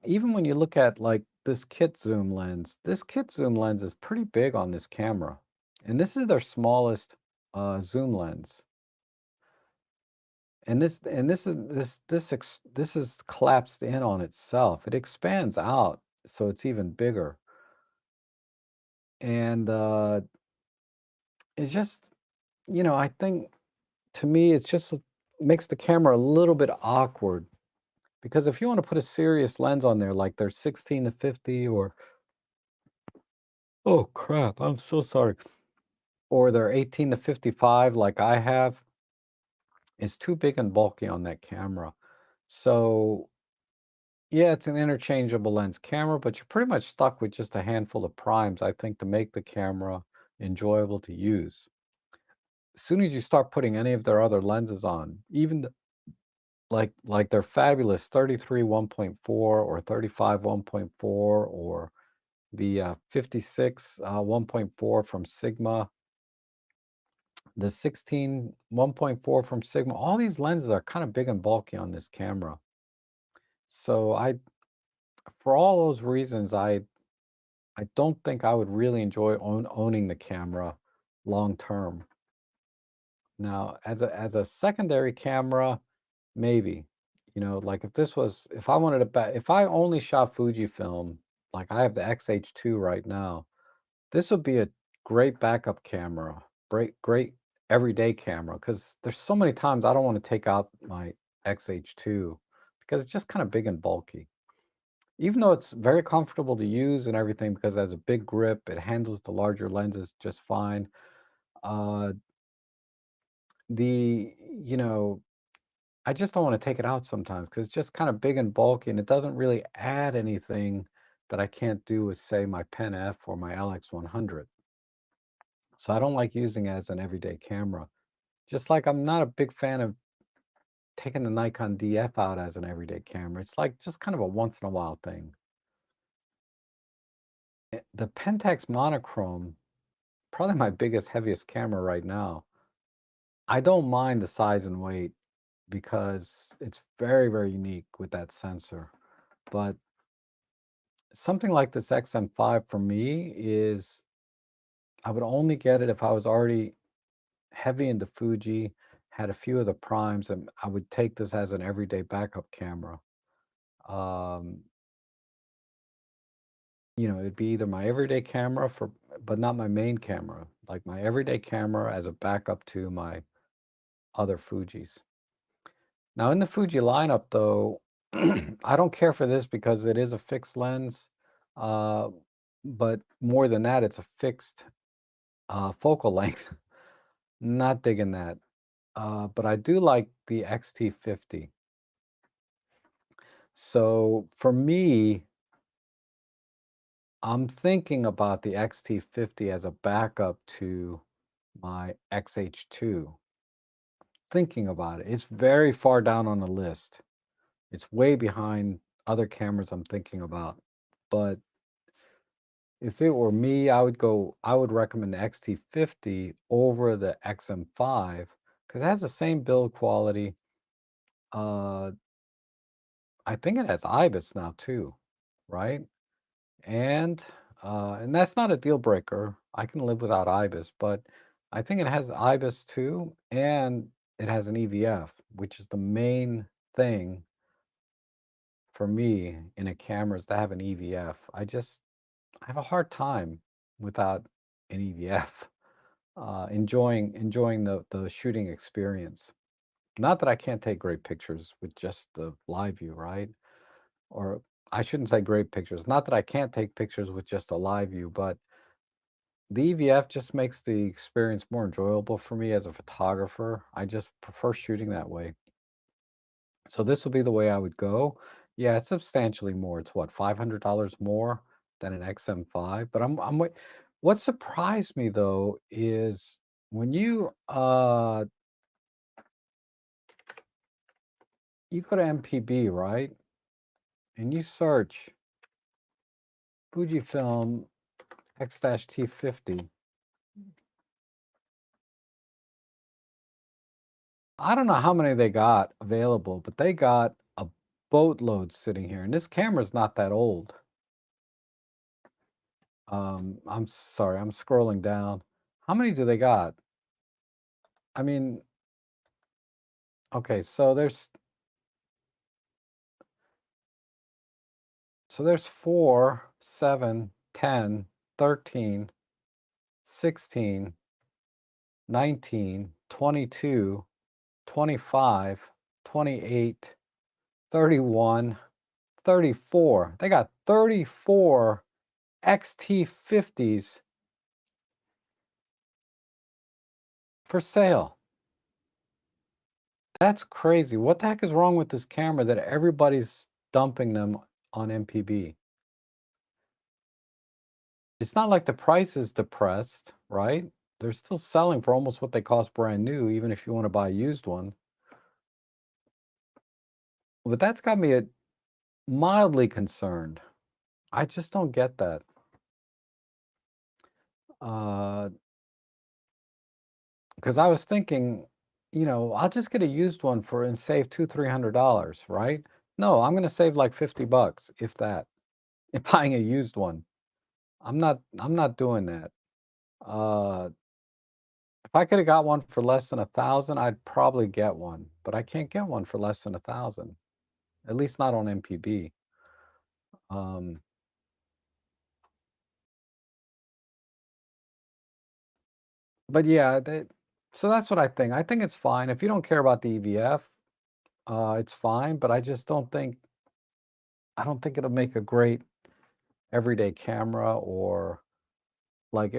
even when you look at like this kit zoom lens, this kit zoom lens is pretty big on this camera. And this is their smallest zoom lens. And this is collapsed in on itself. It expands out, so it's even bigger. And it's just, I think to me, it's just makes the camera a little bit awkward because if you want to put a serious lens on there, like their 16 to 50 or oh crap, I'm so sorry, or their 18 to 55, like I have, it's too big and bulky on that camera. So yeah, it's an interchangeable lens camera, but you're pretty much stuck with just a handful of primes, I think, to make the camera enjoyable to use. As soon as you start putting any of their other lenses on, even like their fabulous 33 1.4 or 35 1.4 or the 56 1.4 from Sigma, the 16 1.4 from Sigma, all these lenses are kind of big and bulky on this camera. So for all those reasons, I don't think I would really enjoy owning the camera long term. Now, as a secondary camera, maybe. Like if I wanted to if I only shot Fujifilm, like I have the XH2 right now, this would be a great backup camera, great everyday camera, because there's so many times I don't want to take out my XH2 because it's just kind of big and bulky. Even though it's very comfortable to use and everything because it has a big grip, it handles the larger lenses just fine. Uh, the, you know, I just don't want to take it out sometimes because it's just kind of big and bulky and it doesn't really add anything that I can't do with, say, my Pen F or my LX100. So I don't like using it as an everyday camera. Just like I'm not a big fan of taking the Nikon DF out as an everyday camera. It's like just kind of a once in a while thing. The Pentax Monochrome, probably my biggest, heaviest camera right now. I don't mind the size and weight because it's very, very unique with that sensor. But something like this XM5 for me is I would only get it if I was already heavy into Fuji, had a few of the primes, and I would take this as an everyday backup camera. Um, it'd be either my everyday camera but not my main camera, like my everyday camera as a backup to my other Fujis. Now in the Fuji lineup though, I don't care for this because it is a fixed lens, uh, but more than that, it's a fixed focal length. Not digging that. But I do like the X-T50. So for me, I'm thinking about the X-T50 as a backup to my XH2. Thinking about it. It's very far down on the list. It's way behind other cameras I'm thinking about. But if it were me, I would recommend the X-T50 over the XM5 because it has the same build quality. Uh, I think it has IBIS now too, right? And and that's not a deal breaker. I can live without IBIS, but I think it has IBIS too, and it has an EVF, which is the main thing for me in a camera is to have an EVF. I have a hard time without an EVF, enjoying the shooting experience. Not that I can't take great pictures with just the live view, right? Or I shouldn't say great pictures. Not that I can't take pictures with just a live view, but the EVF just makes the experience more enjoyable for me as a photographer. I just prefer shooting that way. So this will be the way I would go. Yeah, it's substantially more. It's what, $500 more than an XM5? But what surprised me though is when you go to MPB, right? And you search Fujifilm X-T50. I don't know how many they got available, but they got a boatload sitting here. And this camera's not that old. I'm sorry, I'm scrolling down. How many do they got? I mean, okay, so there's 4, 7, 10, 13, 16, 19, 22, 25, 28, 31, 34. They got 34 XT50s for sale. That's crazy. What the heck is wrong with this camera that everybody's dumping them on MPB? It's not like the price is depressed, right? They're still selling for almost what they cost brand new, even if you want to buy a used one. But that's got me mildly concerned. I just don't get that. Because I was thinking, I'll just get a used one and save $200-300, right? No, I'm gonna save like $50, if that, in buying a used one. I'm not doing that. Uh, if I could have got one for less than 1,000, I'd probably get one, but I can't get one for less than 1,000, at least not on MPB. Um, but yeah, so that's what I think. I think it's fine. If you don't care about the EVF, it's fine, but I don't think it'll make a great everyday camera or like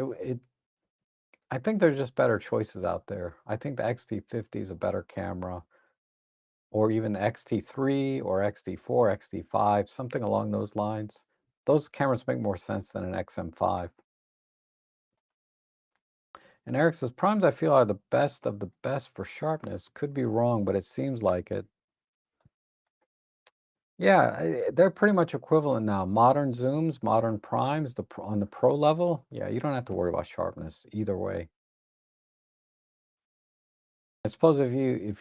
I think there's just better choices out there. I think the X-T50 is a better camera, or even the X-T3 or X-T4, X-T5, something along those lines. Those cameras make more sense than an XM5. And Eric says, primes I feel are the best of the best for sharpness. Could be wrong, but it seems like it. Yeah, they're pretty much equivalent now. Modern zooms, modern primes, on the pro level, yeah, you don't have to worry about sharpness either way. I suppose if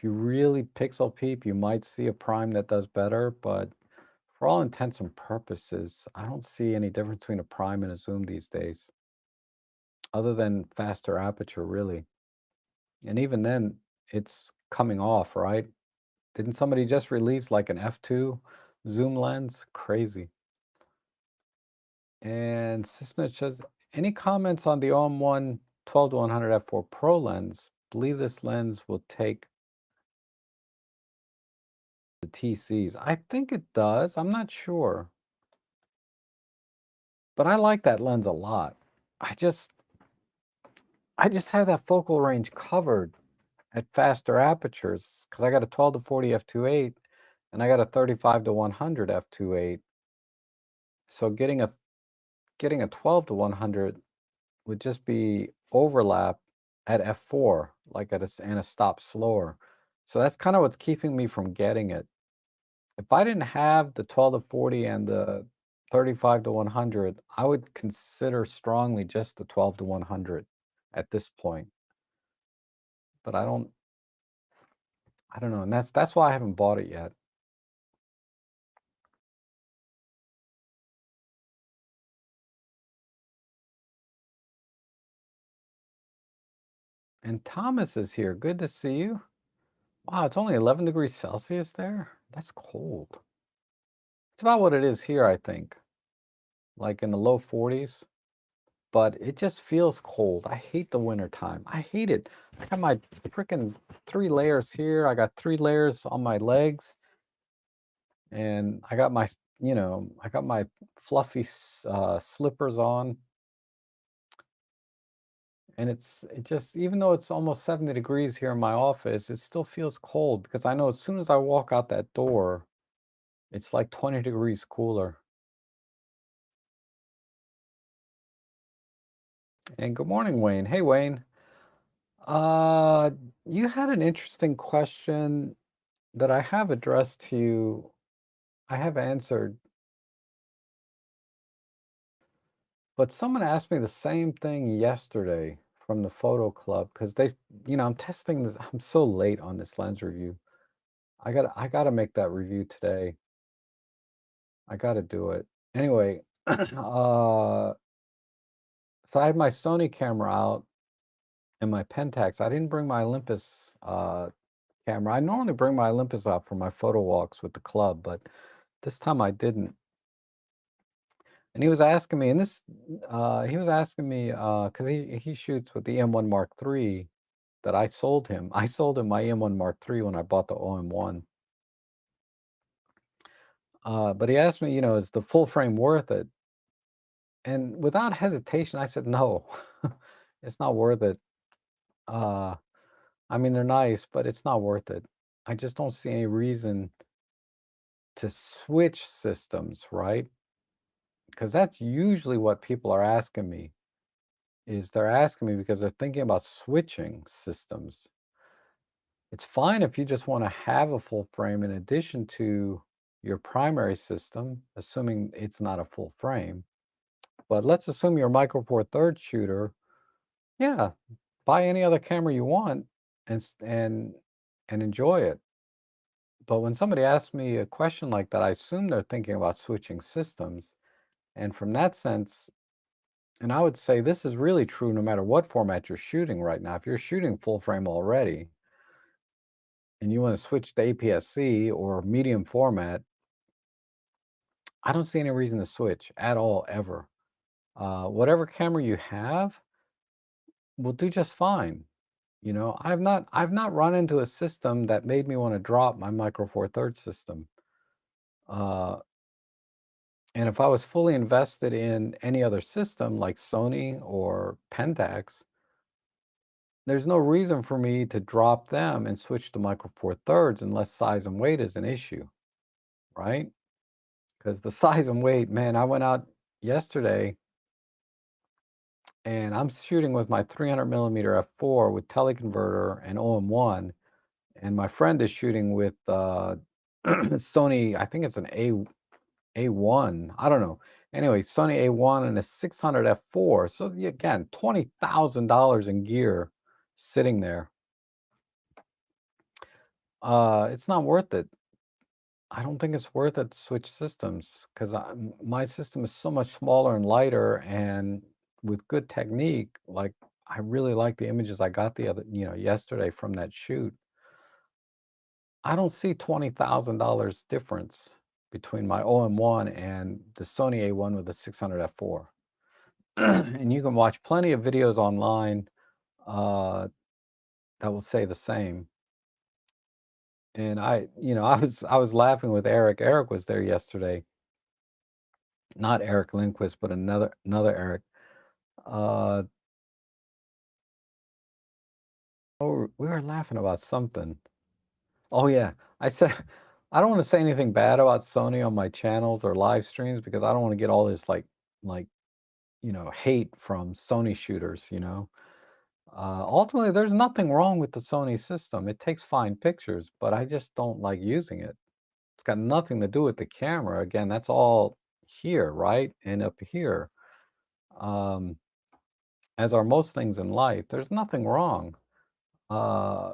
you really pixel peep, you might see a prime that does better, but for all intents and purposes, I don't see any difference between a prime and a zoom these days, other than faster aperture, really. And even then, it's coming off, right? Didn't somebody just release like an f2 zoom lens? Crazy. And Sysmith says, any comments on the OM1 12-100 f4 Pro lens? Believe this lens will take the TCs. I think it does. I'm not sure. But I like that lens a lot. I just have that focal range covered at faster apertures because I got a 12-40 f2.8 and I got a 35-100 f2.8. So getting a 12-100 would just be overlap at f4, like and a stop slower. So that's kind of what's keeping me from getting it. If I didn't have the 12-40 and the 35-100, I would consider strongly just the 12-100 at this point. But I don't know, and that's why I haven't bought it yet. And Thomas is here. Good to see you. Wow, it's only 11 degrees Celsius there. That's cold. It's about what it is here, I think. Like in the low 40s. But it just feels cold. I hate the winter time. I hate it. I got my freaking 3 layers here. I got 3 layers on my legs. And I got my fluffy slippers on. And it just, even though it's almost 70 degrees here in my office, it still feels cold because I know as soon as I walk out that door, It's like 20 degrees cooler. And good morning, Wayne. Hey, Wayne. Uh, you had an interesting question that I have addressed to you. I have answered, but someone asked me the same thing yesterday from the photo club because I'm testing this. I'm so late on this lens review. I gotta make that review today. I gotta do it. Anyway, so I had my Sony camera out and my Pentax. I didn't bring my Olympus camera. I normally bring my Olympus out for my photo walks with the club, but this time I didn't. And he was asking me, and he was asking me, because he shoots with the M1 Mark III that I sold him. I sold him my M1 Mark III when I bought the OM1. But he asked me, is the full frame worth it? And without hesitation, I said, no, it's not worth it. Uh, I mean, they're nice, but it's not worth it. I just don't see any reason to switch systems, right? Because that's usually what people are asking me, is they're asking me because they're thinking about switching systems. It's fine if you just want to have a full frame in addition to your primary system, assuming it's not a full frame. But let's assume you're a Micro Four Thirds shooter. Yeah, buy any other camera you want and enjoy it. But when somebody asks me a question like that, I assume they're thinking about switching systems. And from that sense, and I would say this is really true no matter what format you're shooting right now. If you're shooting full frame already and you want to switch to APS-C or medium format, I don't see any reason to switch at all, ever. Whatever camera you have will do just fine. I've not run into a system that made me want to drop my Micro Four Thirds system. Uh, and if I was fully invested in any other system like Sony or Pentax, there's no reason for me to drop them and switch to Micro Four Thirds unless size and weight is an issue, right? Because the size and weight, man, I went out yesterday and I'm shooting with my 300 millimeter f4 with teleconverter and OM1, and my friend is shooting with Sony. I think it's an A1. I don't know. Anyway, Sony A1 and a 600 f4. So again, $20,000 in gear sitting there. It's not worth it. I don't think it's worth it to switch systems because my system is so much smaller and lighter and with good technique. Like, I really like the images I got yesterday from that shoot. I don't see $20,000 difference between my OM1 and the Sony A1 with the 600 f4. And you can watch plenty of videos online uh, that will say the same. And I was laughing with Eric. Eric was there yesterday. Not Eric Lindquist, but another Eric. Uh, oh, we were laughing about something. Oh yeah, I said I don't want to say anything bad about Sony on my channels or live streams because I don't want to get all this like hate from Sony shooters. Ultimately, there's nothing wrong with the Sony system. It takes fine pictures, but I just don't like using it. It's got nothing to do with the camera. Again, that's all here, right? And up here. Um, as are most things in life, there's nothing wrong. Uh,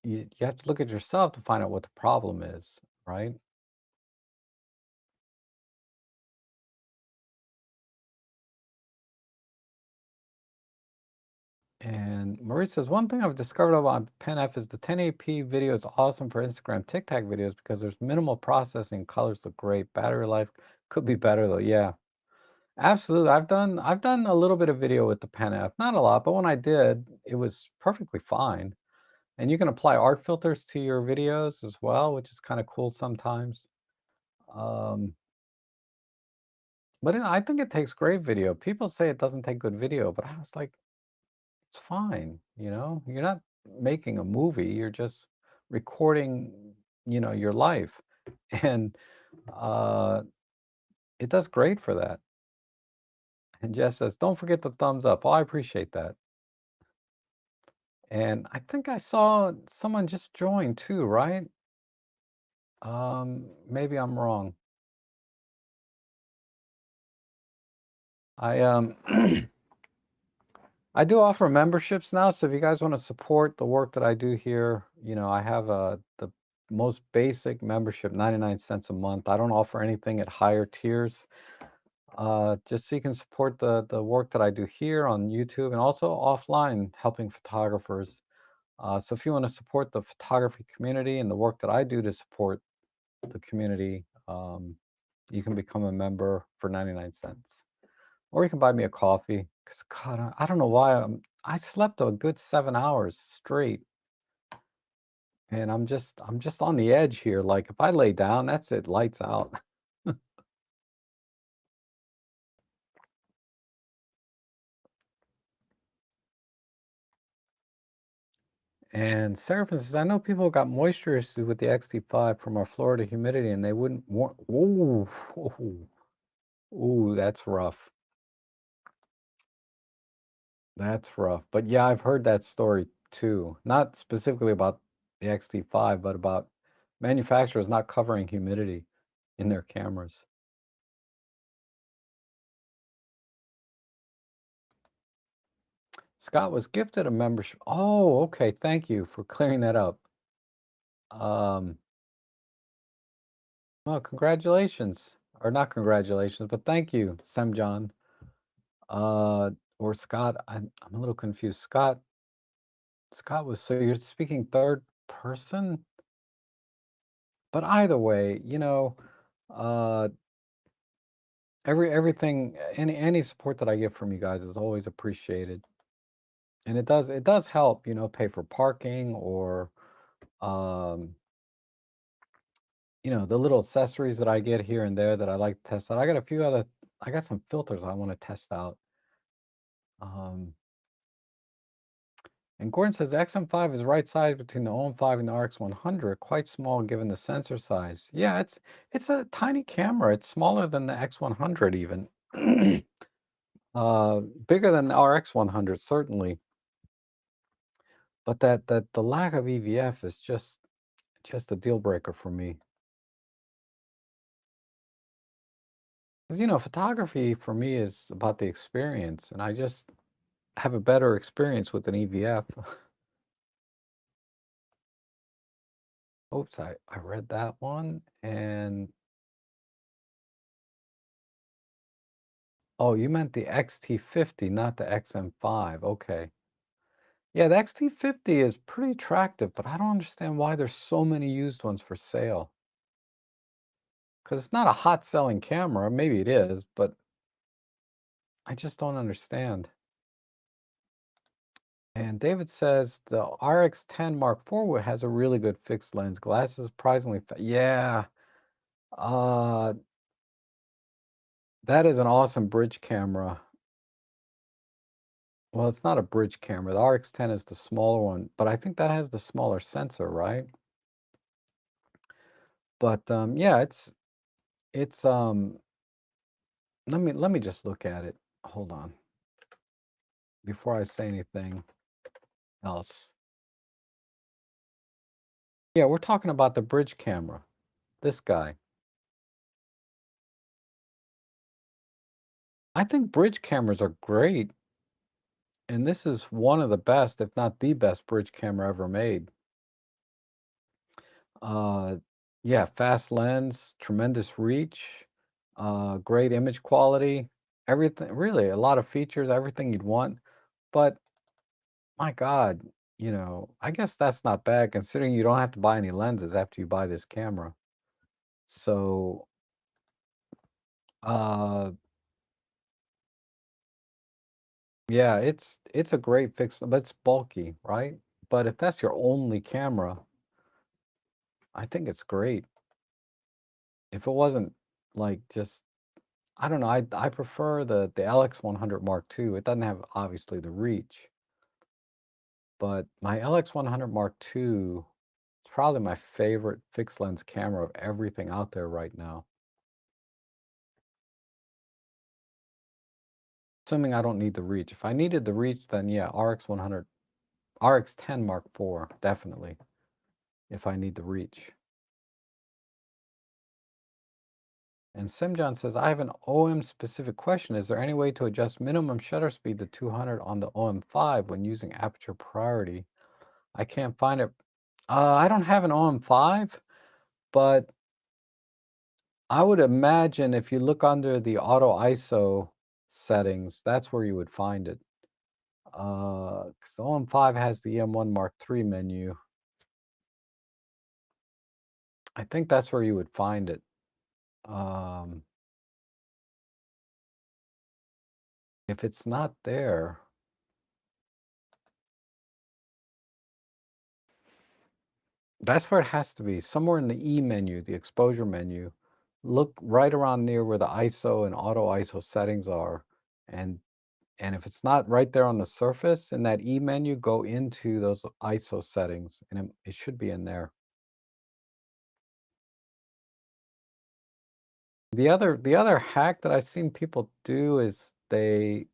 you have to look at yourself to find out what the problem is, right? And Marie says, one thing I've discovered about Pen F is the 1080p video is awesome for Instagram, TikTok videos because there's minimal processing. Colors look great. Battery life could be better though. Yeah, absolutely. I've done a little bit of video with the Pen F, not a lot, but when I did, it was perfectly fine. And you can apply art filters to your videos as well, which is kind of cool sometimes. Um, but I think it takes great video. People say it doesn't take good video, but I was like, it's fine, You're not making a movie, you're just recording, your life. And uh, it does great for that. And Jeff says, don't forget the thumbs up. Oh, I appreciate that. And I think I saw someone just join too, right? Maybe I'm wrong. I I do offer memberships now, so if you guys want to support the work that I do here, I have the most basic membership, 99 cents a month. I don't offer anything at higher tiers. Just so you can support the work that I do here on YouTube and also offline helping photographers. So if you want to support the photography community and the work that I do to support the community, you can become a member for 99 cents. Or you can buy me a coffee. Because God, I don't know why I slept a good 7 hours straight. And I'm just on the edge here. Like if I lay down, that's it, lights out. And Seraphim says, I know people got moisture issues with the XT5 from our Florida humidity, and they wouldn't want. Ooh, ooh, ooh, that's rough. That's rough. But yeah, I've heard that story too. Not specifically about the XT5, but about manufacturers not covering humidity in their cameras. Scott was gifted a membership. Oh, okay. Thank you for clearing that up. Um, well, congratulations. Or not congratulations, but thank you, Semjon. Or Scott. I'm a little confused. Scott was, so you're speaking third person? But either way, uh everything, any support that I get from you guys is always appreciated. And it does help, pay for parking or um the little accessories that I get here and there that I like to test out. I got some filters I want to test out. Um, and Gordon says the XM5 is right size between the OM5 and the RX100, quite small given the sensor size. Yeah, it's a tiny camera. It's smaller than the X100 even. Bigger than the RX100 certainly. But that the lack of EVF is just a deal breaker for me. Because photography for me is about the experience, and I just have a better experience with an EVF. Oops, I read that one. And oh, you meant the XT50, not the XM5. Okay. Yeah, the XT50 is pretty attractive, but I don't understand why there's so many used ones for sale. Because it's not a hot selling camera. Maybe it is, but I just don't understand. And David says the RX10 Mark IV has a really good fixed lens. Glass is surprisingly yeah. Uh, that is an awesome bridge camera. Well, it's not a bridge camera. The RX10 is the smaller one, but I think that has the smaller sensor, right? But yeah, it's let me just look at it. Hold on. Before I say anything else. Yeah, we're talking about the bridge camera. This guy. I think bridge cameras are great, and this is one of the best, if not the best bridge camera ever made. Uh, yeah, fast lens, tremendous reach, great image quality, everything, really, a lot of features, everything you'd want. But my God, I guess that's not bad considering you don't have to buy any lenses after you buy this camera. So, uh, yeah, it's a great fix, but it's bulky, right? But if that's your only camera, I think it's great. If it wasn't like just I don't know, I prefer the LX100 Mark II. It doesn't have obviously the reach, but my LX100 Mark II, it's probably my favorite fixed lens camera of everything out there right now. Assuming I don't need the reach. If I needed the reach, then yeah, RX100, RX10 Mark IV, definitely, if I need the reach. And Simjohn says, I have an OM specific question. Is there any way to adjust minimum shutter speed to 200 on the OM5 when using aperture priority? I can't find it. I don't have an OM5, but I would imagine if you look under the auto ISO settings, that's where you would find it. 'Cause the OM5 has the EM1 Mark III menu. I think that's where you would find it. If it's not there, that's where it has to be. Somewhere in the E menu, the exposure menu. Look right around near where the ISO and auto ISO settings are, and if it's not right there on the surface in that E menu, go into those ISO settings, and it should be in there. The other hack that I've seen people do is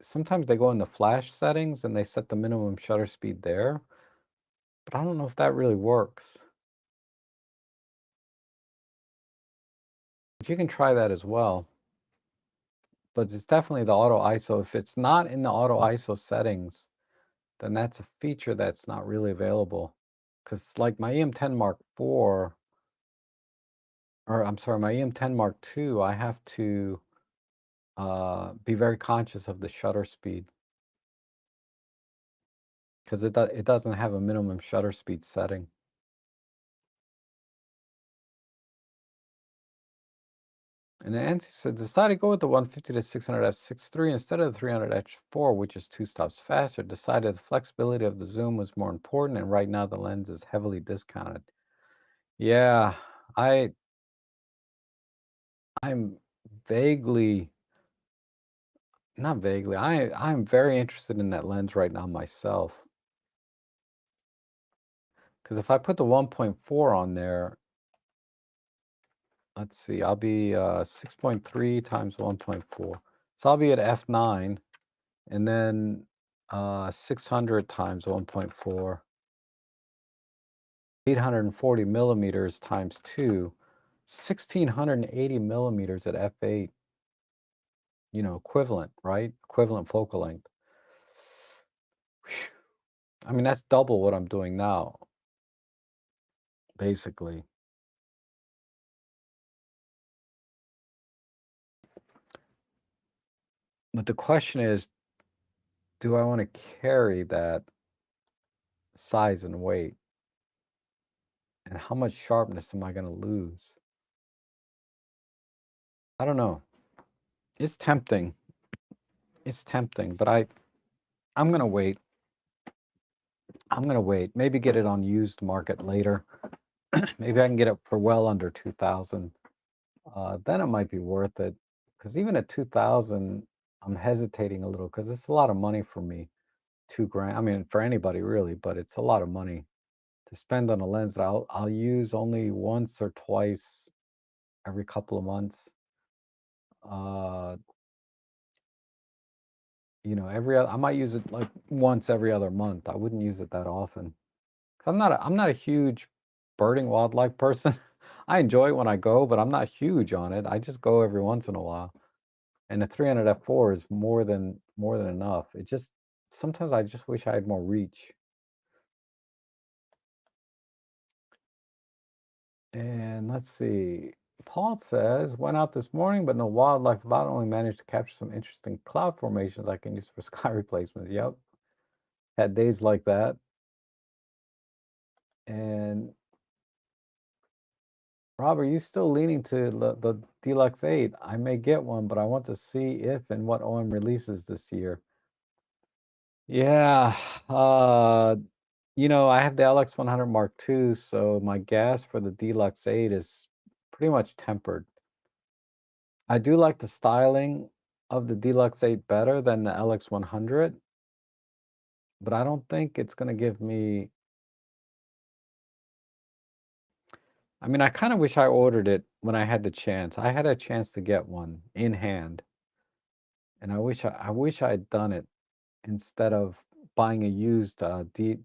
sometimes they go in the flash settings and they set the minimum shutter speed there, but I don't know if that really works. But you can try that as well. But it's definitely the auto ISO. If it's not in the auto ISO settings, then that's a feature that's not really available. Because like my EM10 Mark IV, or I'm sorry, my EM10 Mark II, I have to be very conscious of the shutter speed because it doesn't have a minimum shutter speed setting. And then Nancy said, decided to go with the 150 to 600 f6.3 instead of the 300 h4, which is 2 stops faster. Decided the flexibility of the zoom was more important, and right now the lens is heavily discounted. Yeah, I'm vaguely, not vaguely, I'm very interested in that lens right now myself. Because if I put the 1.4 on there, let's see, I'll be 6.3 times 1.4. So I'll be at f9, and then 600 times 1.4, 840 millimeters times 2, 1680 millimeters at f8, equivalent, right? Equivalent focal length. Whew. I mean, that's double what I'm doing now, basically. But the question is, do I want to carry that size and weight? And how much sharpness am I going to lose? I don't know. It's tempting. It's tempting, but I'm going to wait. I'm going to wait. Maybe get it on used market later. Maybe I can get it for well under 2,000. Then it might be worth it. Because even at 2,000, I'm hesitating a little because it's a lot of money for me. 2 grand. I mean, for anybody really, but it's a lot of money to spend on a lens that I'll use only once or twice every couple of months. Uh, I might use it like once every other month. I wouldn't use it that often. 'Cause I'm not a huge birding wildlife person. I enjoy it when I go, but I'm not huge on it. I just go every once in a while. And the 300 f4 is more than enough. It just sometimes I just wish I had more reach. And let's see. Paul says, went out this morning, but no wildlife about. Only managed to capture some interesting cloud formations I can use for sky replacements. Yep. Had days like that. And Rob, are you still leaning to the Deluxe 8? I may get one, but I want to see if and what OM releases this year. Yeah. I have the LX100 Mark II, so my gas for the Deluxe 8 is pretty much tempered. I do like the styling of the Deluxe 8 better than the LX100, but I don't think it's going to give me I mean, I kind of wish I ordered it when I had the chance. I had a chance to get one in hand, and I wish I had done it instead of buying a used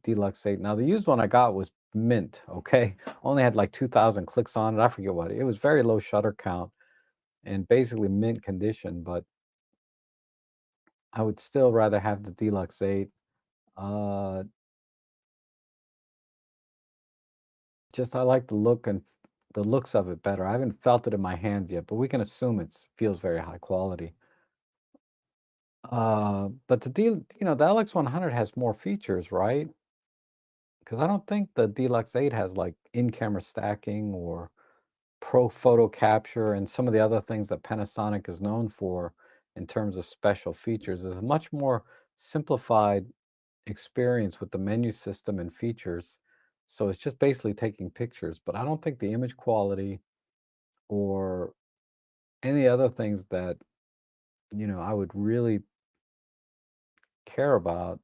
Deluxe 8. Now, the used one I got was mint, okay? Only had like 2,000 clicks on it. I forget what. It was very low shutter count and basically mint condition, but I would still rather have the Deluxe 8. Uh, just I like the look and the looks of it better. I haven't felt it in my hands yet, but we can assume it feels very high quality. But the LX100 has more features, right? Because I don't think the Deluxe 8 has like in-camera stacking or pro photo capture and some of the other things that Panasonic is known for in terms of special features. There's a much more simplified experience with the menu system and features. So it's just basically taking pictures, but I don't think the image quality or any other things that, I would really care about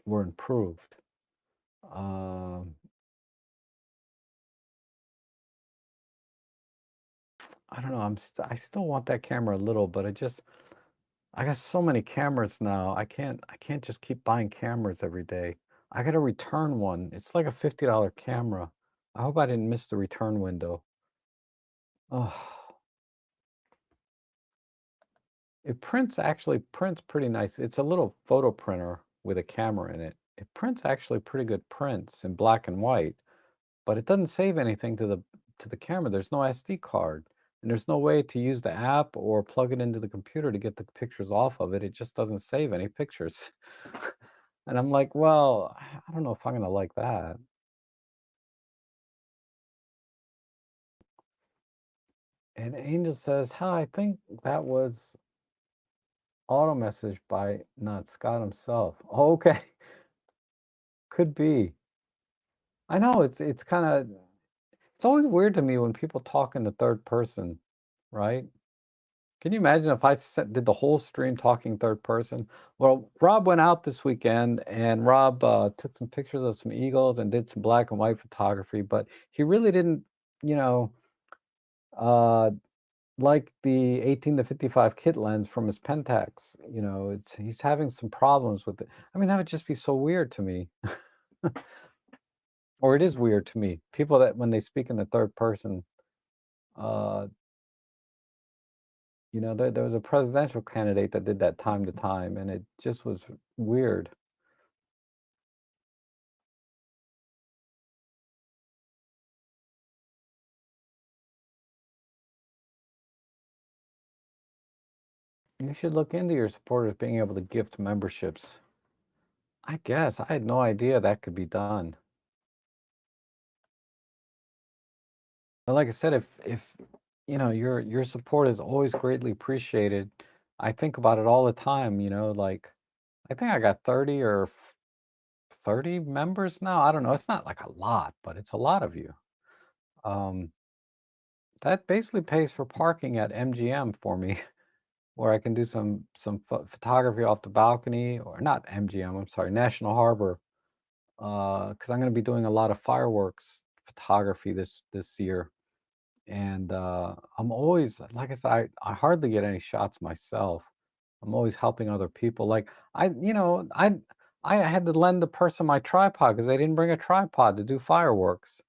were improved. Um, I don't know. I still want that camera a little, but I got so many cameras now. I can't just keep buying cameras every day. I got to return one. It's like a $50 camera. I hope I didn't miss the return window. Oh, it actually prints pretty nice. It's a little photo printer with a camera in it. It prints actually pretty good prints in black and white, but it doesn't save anything to the camera. There's no SD card, and there's no way to use the app or plug it into the computer to get the pictures off of it. It just doesn't save any pictures. And I'm like, well, I don't know if I'm gonna like that. And Angel says, hi, I think that was auto message by not Scott himself. Okay, could be. I know it's kind of it's always weird to me when people talk in the third person, right? Can you imagine if did the whole stream talking third person? Well, Rob went out this weekend and Rob took some pictures of some eagles and did some black and white photography, but he really didn't, you know, uh, like the 18 to 55 kit lens from his Pentax. He's having some problems with it. I mean, that would just be so weird to me. Or it is weird to me. People that when they speak in the third person, uh, there was a presidential candidate that did that time to time, and it just was weird. You should look into your supporters being able to gift memberships. I guess I had no idea that could be done. But like I said, if your support is always greatly appreciated. I think about it all the time, like I think I got 30 or 30 members now. I don't know. It's not like a lot, but it's a lot of you. Um, that basically pays for parking at MGM for me, where I can do some photography off the balcony, or not MGM, I'm sorry, National Harbor, because I'm going to be doing a lot of fireworks photography this year. And I'm always, like I said, I hardly get any shots myself. I'm always helping other people. Like I had to lend the person my tripod because they didn't bring a tripod to do fireworks.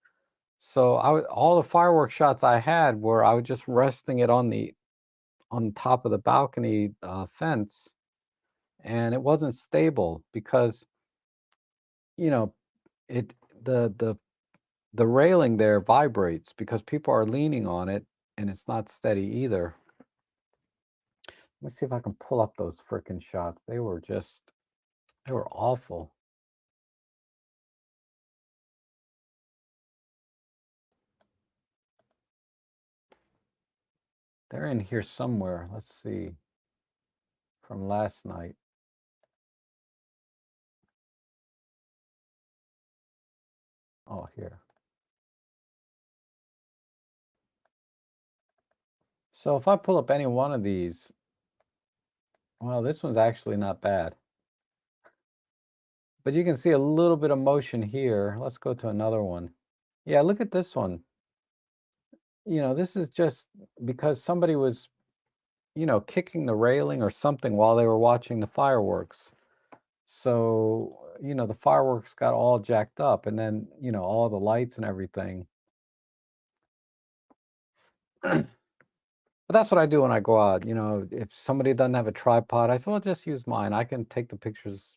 So all the fireworks shots I had were I was just resting it on top of the balcony fence, and it wasn't stable because you know it the the the railing there vibrates because people are leaning on it, and it's not steady either. Let me see if I can pull up those frickin' shots. They were awful. They're in here somewhere. Let's see. From last night. Oh, here. So if I pull up any one of these, well, this one's actually not bad. But you can see a little bit of motion here. Let's go to another one. Yeah, look at this one. this is just because somebody was, kicking the railing or something while they were watching the fireworks. So, the fireworks got all jacked up and then, all the lights and everything. But that's what I do when I go out. If somebody doesn't have a tripod, I say, well, just use mine. I can take the pictures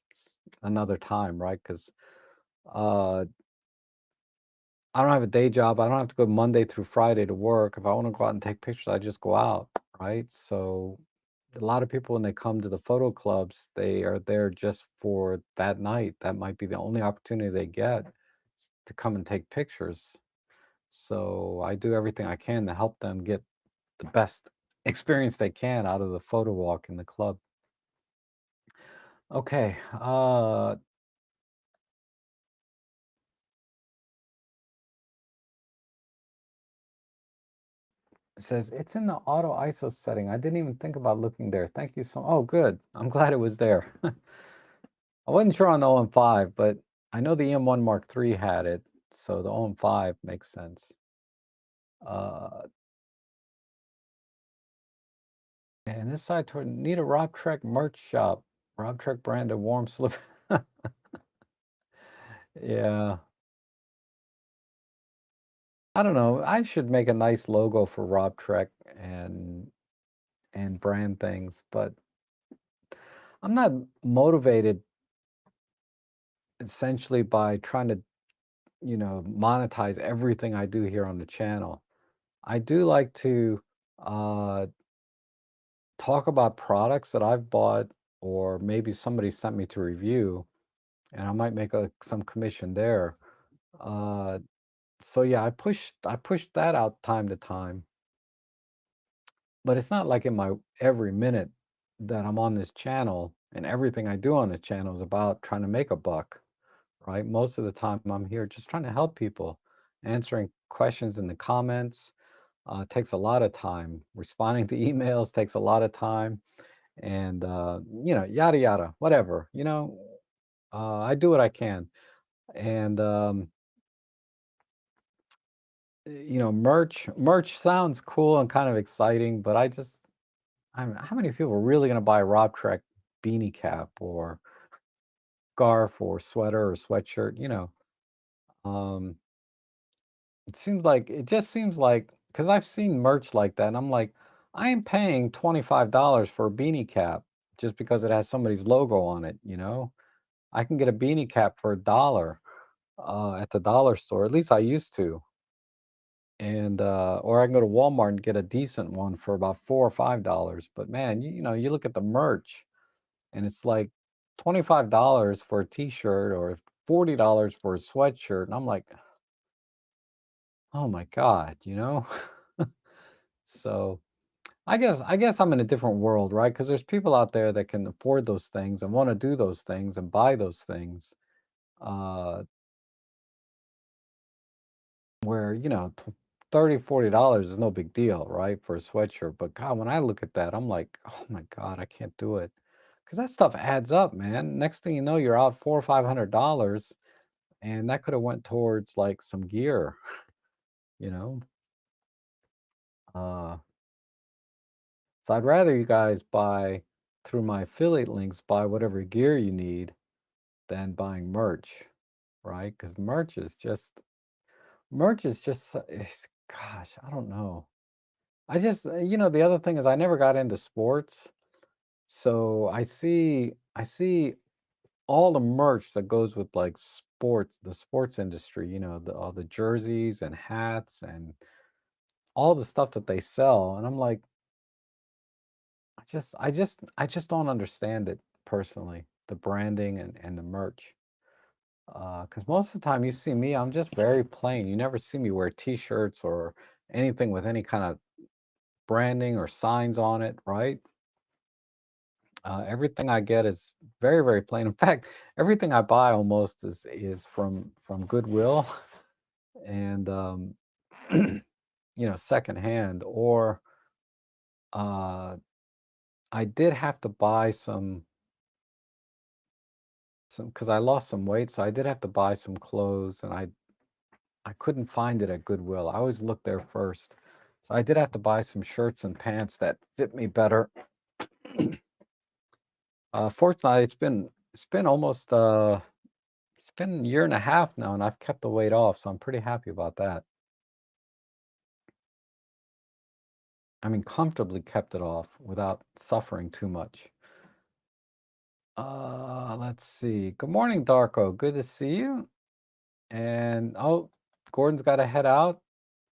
another time, right? Because uh, I don't have a day job. I don't have to go Monday through Friday to work. If I want to go out and take pictures, I just go out, right? So a lot of people, when they come to the photo clubs, they are there just for that night. That might be the only opportunity they get to come and take pictures. So I do everything I can to help them get the best experience they can out of the photo walk in the club. Okay. It says it's in the auto ISO setting. I didn't even think about looking there. Thank you so. Oh, good. I'm glad it was there. I wasn't sure on the OM5, but I know the EM1 Mark III had it, so the OM5 makes sense. And this side toward need a Rob Trek merch shop. Rob Trek brand of warm slip. Yeah. I don't know. I should make a nice logo for Rob Trek and brand things, but I'm not motivated essentially by trying to, monetize everything I do here on the channel. I do like to uh, talk about products that I've bought or maybe somebody sent me to review, and I might make some commission there. Uh, so yeah, I push that out time to time, but it's not like in my every minute that I'm on this channel and everything I do on the channel is about trying to make a buck, right? Most of the time I'm here just trying to help people, answering questions in the comments. Takes a lot of time. Responding to emails takes a lot of time, and yada yada, whatever. I do what I can, and merch sounds cool and kind of exciting, but how many people are really going to buy a Rob Trek beanie cap or scarf or sweater or sweatshirt? Um, it just seems like because I've seen merch like that, and I'm like, I am paying $25 for a beanie cap just because it has somebody's logo on it. I can get a beanie cap for $1 at the dollar store. At least I used to. And or I can go to Walmart and get a decent one for about $4 or $5. But man, you look at the merch and it's like $25 for a t-shirt or $40 for a sweatshirt. And I'm like, oh my God. So I guess I'm in a different world, right? Because there's people out there that can afford those things and want to do those things and buy those things. Uh, where, 30, $40 is no big deal, right? For a sweatshirt. But God, when I look at that, I'm like, oh my God, I can't do it. Because that stuff adds up, man. Next thing you know, you're out $400 or $500, and that could have went towards like some gear, you know. Uh, so I'd rather you guys buy through my affiliate links, buy whatever gear you need than buying merch, right? Because merch is just, gosh, I don't know. I just, the other thing is I never got into sports. So I see all the merch that goes with like the sports industry, all the jerseys and hats and all the stuff that they sell. And I'm like, I just don't understand it personally, the branding and the merch. Because most of the time you see me, I'm just very plain. You never see me wear t-shirts or anything with any kind of branding or signs on it, right? Everything I get is very, very plain. In fact, everything I buy almost is from Goodwill and secondhand. Or uh, I did have to buy some because I lost some weight, so I did have to buy some clothes, and I couldn't find it at Goodwill. I always look there first. So I did have to buy some shirts and pants that fit me better. Fortunately, it's been almost it's been a year and a half now, and I've kept the weight off, so I'm pretty happy about that. I mean, comfortably kept it off without suffering too much. Let's see. Good morning, Darko. Good to see you. And oh, Gordon's got to head out.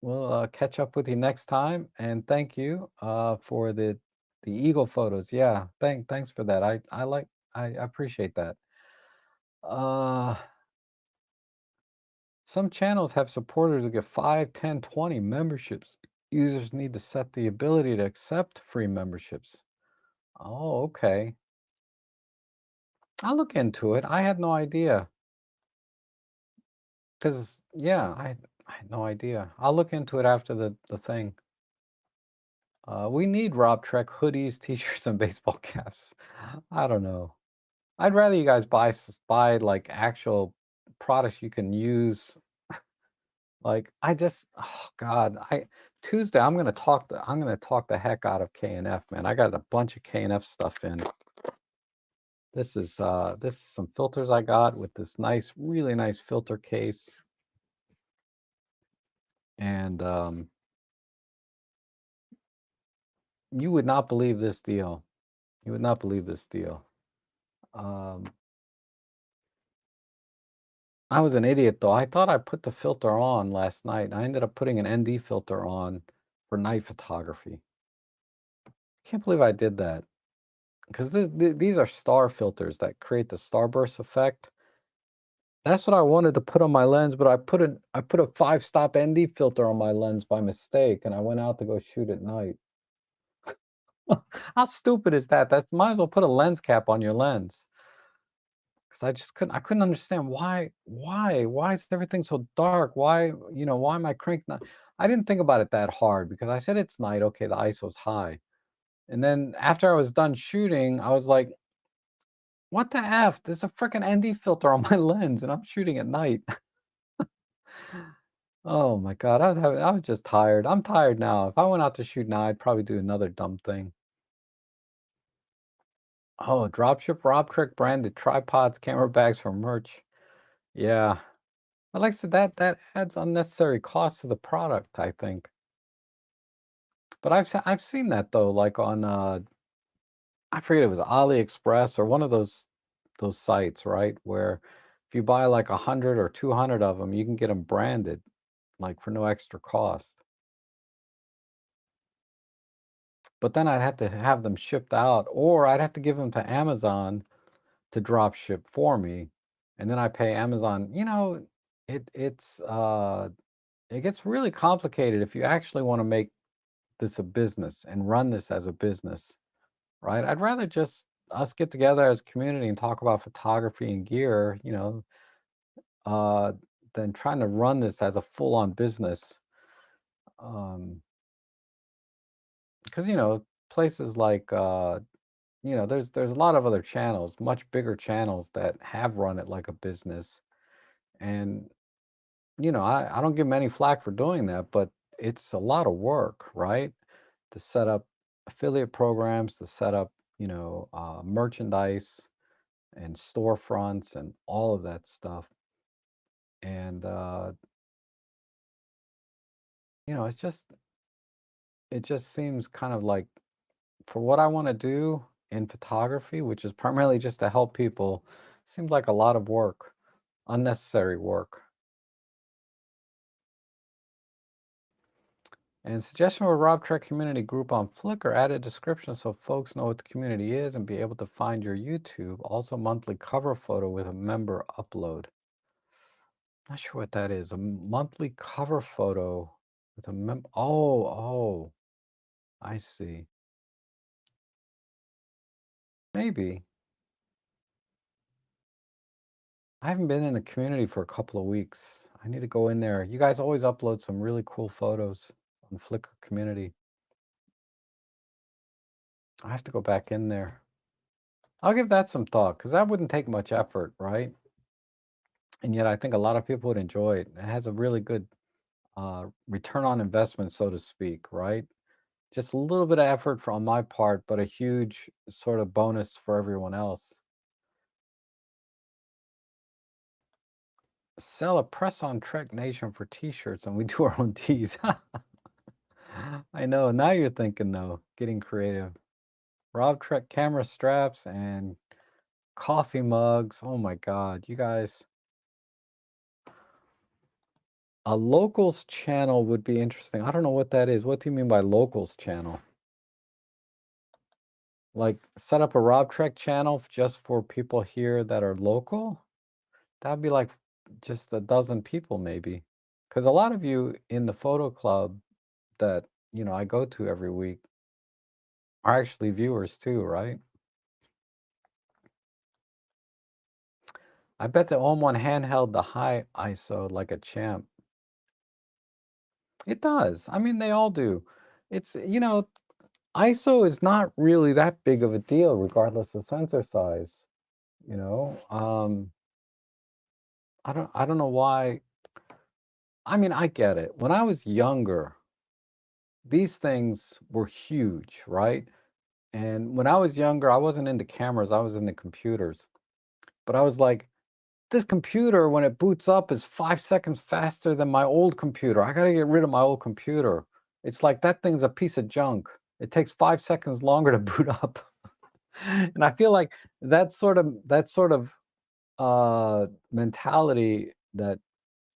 We'll catch up with you next time. And thank you for the eagle photos. Yeah, thanks for that. I appreciate that. Uh, some channels have supporters who get 5, 10, 20 memberships. Users need to set the ability to accept free memberships. Oh, okay. I'll look into it. I had no idea. Because, yeah, I had no idea. I'll look into it after the thing. We need Rob Trek hoodies, t-shirts, and baseball caps. I don't know. I'd rather you guys buy like actual products you can use. Like oh God, Tuesday I'm gonna talk the heck out of K&F, man. I got a bunch of K&F stuff in. This is some filters I got with this really nice filter case. And you would not believe this deal. You would not believe this deal. I was an idiot though. I thought I put the filter on last night. I ended up putting an ND filter on for night photography. Can't believe I did that. Because these are star filters that create the starburst effect. That's what I wanted to put on my lens, but I put a 5-stop ND filter on my lens by mistake, and I went out to go shoot at night. How stupid is that? That might as well put a lens cap on your lens. Because I couldn't understand why is everything so dark? Why, why am I cranking that? I didn't think about it that hard because I said it's night. Okay, the ISO's high. And then after I was done shooting, I was like, what the F? There's a freaking ND filter on my lens and I'm shooting at night. Oh my God, I was just tired. I'm tired now. If I went out to shoot now, I'd probably do another dumb thing. Oh, dropship Rob Trick branded tripods, camera bags for merch. Yeah. But like I said, that adds unnecessary costs to the product, I think. But I've seen that though, like on I forget it was AliExpress or one of those sites, right? Where if you buy like 100 or 200 of them, you can get them branded, like for no extra cost. But then I'd have to have them shipped out, or I'd have to give them to Amazon to drop ship for me, and then I pay Amazon. It gets really complicated if you actually want to make this a business and run this as a business, right? I'd rather just us get together as a community and talk about photography and gear, uh, than trying to run this as a full-on business. Um, because places like there's a lot of other channels, much bigger channels that have run it like a business, and I don't give them any flack for doing that, but it's a lot of work, right? To set up affiliate programs, to set up, merchandise and storefronts and all of that stuff. And, it just seems kind of like for what I want to do in photography, which is primarily just to help people, seems like a lot of work, unnecessary work. And suggestion for Rob Trek community group on Flickr, add a description so folks know what the community is and be able to find your YouTube. Also monthly cover photo with a member upload. Not sure what that is. A monthly cover photo with a oh, I see. Maybe. I haven't been in the community for a couple of weeks. I need to go in there. You guys always upload some really cool photos on Flickr community. I have to go back in there. I'll give that some thought because that wouldn't take much effort, right? And yet I think a lot of people would enjoy it. It has a really good return on investment, so to speak, right? Just a little bit of effort on my part, but a huge sort of bonus for everyone else. Sell a press-on Trek Nation for t-shirts and we do our own tees. I know, now you're thinking though, getting creative. Rob Trek camera straps and coffee mugs. Oh my God, you guys. A locals channel would be interesting. I don't know what that is. What do you mean by locals channel? Like set up a Rob Trek channel just for people here that are local? That'd be like just a dozen people maybe. Because a lot of you in the photo club that, I go to every week are actually viewers too, right? I bet the OM1 handheld the high ISO like a champ. It does. I mean, they all do. It's, ISO is not really that big of a deal regardless of sensor size, you know? I don't know why. I mean, I get it. When I was younger, these things were huge, right? And when I was younger, I wasn't into cameras, I was into computers. But I was like, this computer, when it boots up, is 5 seconds faster than my old computer. I gotta get rid of my old computer. It's like that thing's a piece of junk. It takes 5 seconds longer to boot up. And I feel like that sort of mentality that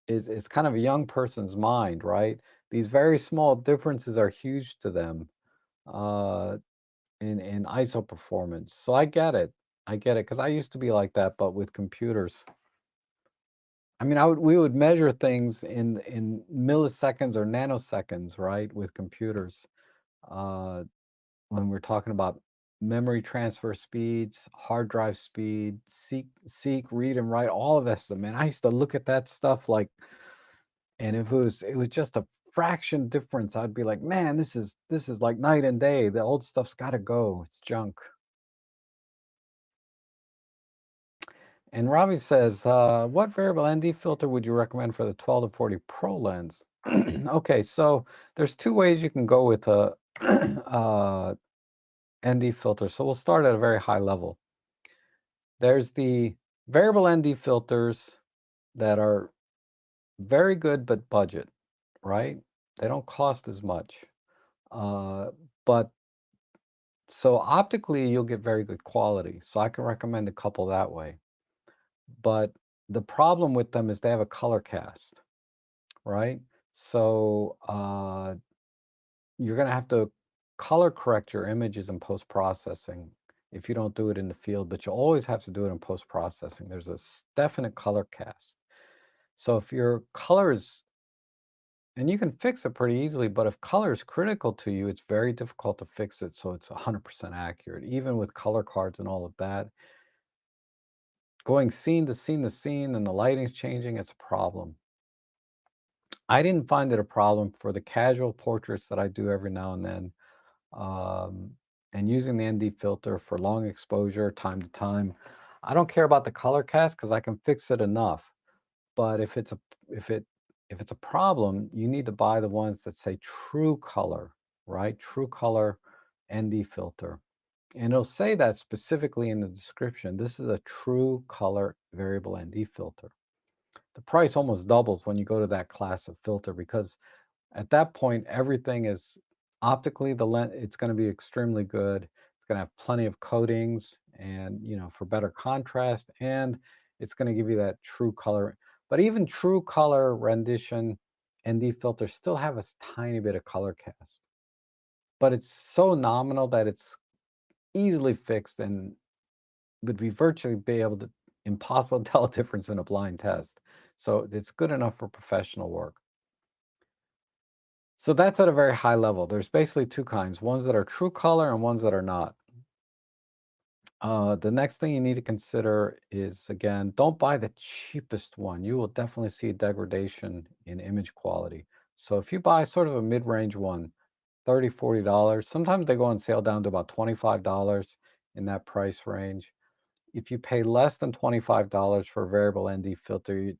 is kind of a young person's mind, right? These very small differences are huge to them uh, in ISO performance. So I get it. I get it because I used to be like that, but with computers. I mean, we would measure things in milliseconds or nanoseconds, right, with computers. Uh, when we're talking about memory transfer speeds, hard drive speed, seek, read and write, all of this. Man, I used to look at that stuff like, and if it was just a fraction difference, I'd be like, man, this is like night and day. The old stuff's got to go. It's junk. And Robbie says, what variable ND filter would you recommend for the 12 to 40 Pro lens? Okay, so there's two ways you can go with a ND filter. So we'll start at a very high level. There's the variable ND filters that are very good but budget, right? They don't cost as much. But so optically you'll get very good quality. So I can recommend a couple that way. But the problem with them is they have a color cast, right? So you're going to have to color correct your images in post-processing if you don't do it in the field, but you always have to do it in post-processing. There's a definite color cast. So if your color is, and you can fix it pretty easily, but if color is critical to you, it's very difficult to fix it so it's 100% accurate, even with color cards and all of that. Going scene to scene to scene and the lighting's changing, it's a problem. I didn't find it a problem for the casual portraits that I do every now and then. And using the ND filter for long exposure, time to time. I don't care about the color cast because I can fix it enough. But if it's a problem, you need to buy the ones that say true color, right? True color ND filter. And it'll say that specifically in the description. This is a true color variable ND filter. The price almost doubles when you go to that class of filter because at that point, everything is optically the lens. It's going to be extremely good. It's going to have plenty of coatings and, for better contrast, and it's going to give you that true color. But even true color rendition ND filters still have a tiny bit of color cast. But it's so nominal that it's easily fixed and would be virtually be able to impossible to tell a difference in a blind test. So it's good enough for professional work. So that's at a very high level. There's basically two kinds, ones that are true color and ones that are not. The next thing you need to consider is, again, don't buy the cheapest one. You will definitely see degradation in image quality. So if you buy sort of a mid-range one, $30, $40, sometimes they go on sale down to about $25 in that price range. If you pay less than $25 for a variable ND filter,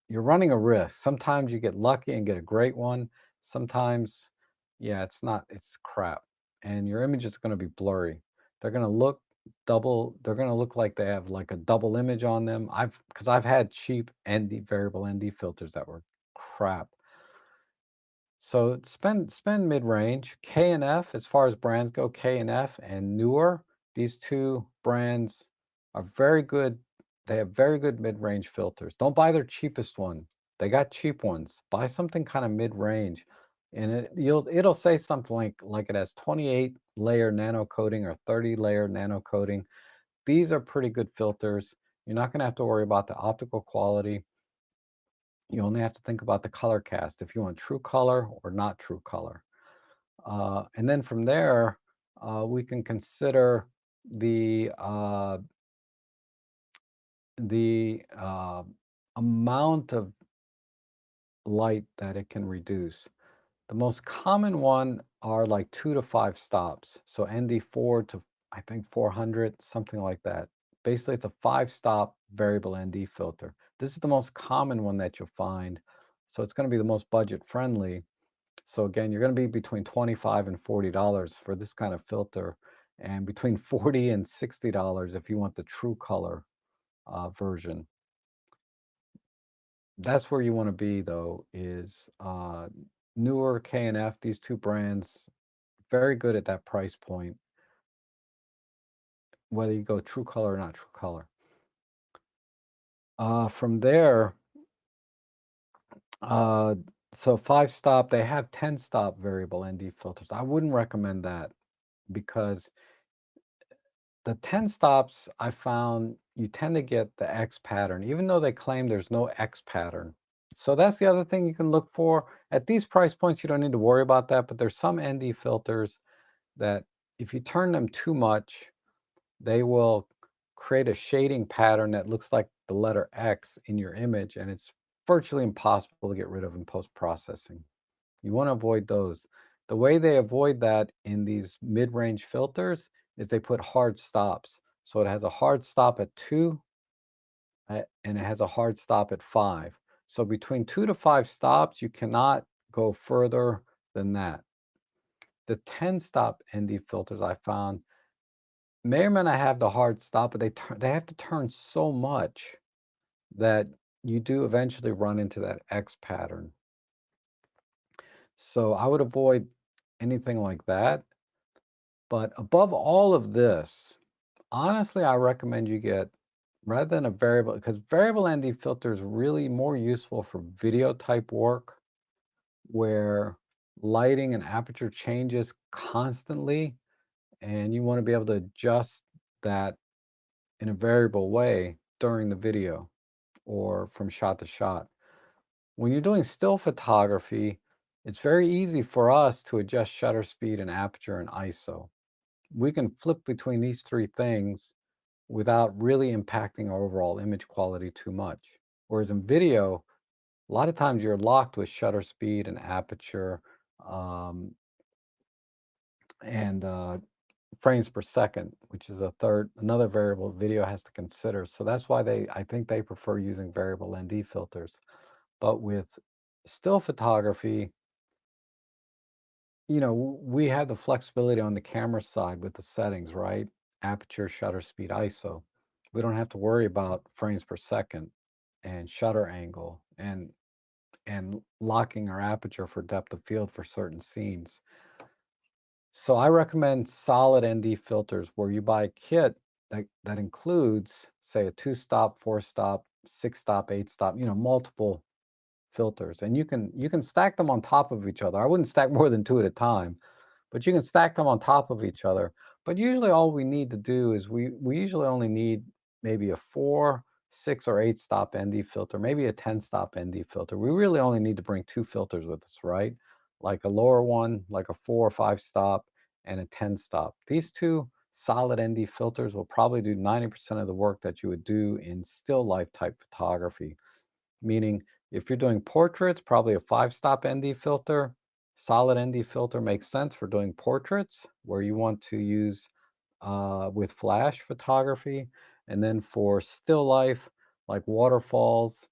you're running a risk. Sometimes you get lucky and get a great one. Sometimes, yeah, it's crap. And your image is going to be blurry. They're going to look they're going to look like they have like a double image on them. Because I've had cheap ND, variable ND filters that were crap. So spend mid-range. K and F, as far as brands go, K and F and Newer, these two brands are very good. They have very good mid-range filters. Don't buy their cheapest one. They got cheap ones. Buy something kind of mid-range. And it'll say something like it has 28 layer nano coating or 30 layer nano coating. These are pretty good filters. You're not going to have to worry about the optical quality. You only have to think about the color cast, if you want true color or not true color. And then from there, we can consider the uh, the amount of light that it can reduce. The most common one are like 2 to 5 stops. So ND4 to I think 400, something like that. Basically, it's a 5-stop variable ND filter. This is the most common one that you'll find. So it's going to be the most budget friendly. So again, you're going to be between $25 and $40 for this kind of filter, and between $40 and $60 if you want the true color version. That's where you want to be, though, is Newer, K&F, these two brands, very good at that price point, whether you go true color or not true color. From there, uh, so 5-stop, they have 10-stop variable ND filters. I wouldn't recommend that because the 10 stops, I found you tend to get the X pattern, even though they claim there's no X pattern. So that's the other thing you can look for. At these price points, you don't need to worry about that, but there's some ND filters that if you turn them too much, they will create a shading pattern that looks like the letter X in your image, and it's virtually impossible to get rid of in post-processing. You want to avoid those. The way they avoid that in these mid-range filters is they put hard stops. So it has a hard stop at 2 and it has a hard stop at 5. So between 2 to 5 stops, you cannot go further than that. The 10-stop ND filters I found may or may not have the hard stop, but they have to turn so much that you do eventually run into that X pattern. So I would avoid anything like that. But above all of this, honestly, I recommend you get, rather than a variable, because variable ND filter is really more useful for video type work where lighting and aperture changes constantly, and you want to be able to adjust that in a variable way during the video or from shot to shot. When you're doing still photography, it's very easy for us to adjust shutter speed and aperture and ISO. We can flip between these three things without really impacting our overall image quality too much. Whereas in video, a lot of times you're locked with shutter speed and aperture um, and frames per second, which is another variable video has to consider. So that's why I think they prefer using variable ND filters. But with still photography, we have the flexibility on the camera side with the settings, right? Aperture, shutter speed, ISO. We don't have to worry about frames per second and shutter angle and locking our aperture for depth of field for certain scenes. So I recommend solid ND filters where you buy a kit that includes, say, a 2-stop, 4-stop, 6-stop, 8-stop, multiple filters, and you can stack them on top of each other. I wouldn't stack more than 2 at a time, but you can stack them on top of each other. But usually all we need to do is we usually only need maybe a 4, 6, or 8-stop ND filter, maybe a 10-stop ND filter. We really only need to bring 2 filters with us, right? Like a lower one, like a 4 or 5-stop, and a 10-stop. These two solid ND filters will probably do 90% of the work that you would do in still life type photography. Meaning, if you're doing portraits, probably a 5-stop ND filter. Solid ND filter makes sense for doing portraits where you want to use with flash photography. And then for still life, like waterfalls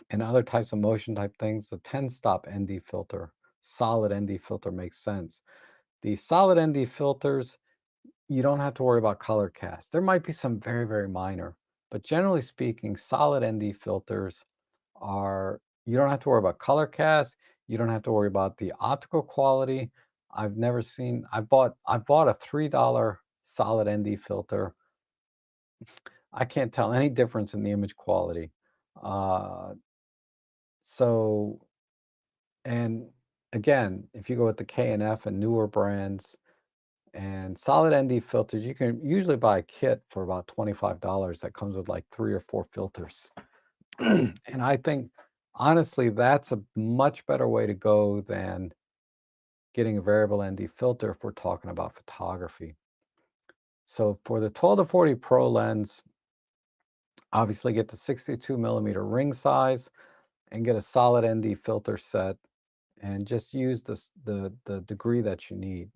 and other types of motion type things, the 10-stop ND filter, solid ND filter makes sense. The solid ND filters, you don't have to worry about color cast. There might be some very, very minor, but generally speaking, solid ND filters are, you don't have to worry about color cast. You don't have to worry about the optical quality. I've bought a $3 solid ND filter. I can't tell any difference in the image quality. Uh, so, and again, if you go with the K&F and newer brands, and solid ND filters, you can usually buy a kit for about $25 that comes with like 3 or 4 filters. And I think, honestly, that's a much better way to go than getting a variable ND filter if we're talking about photography. So for the 12 to 40 Pro lens, obviously get the 62mm ring size and get a solid ND filter set and just use the degree that you need.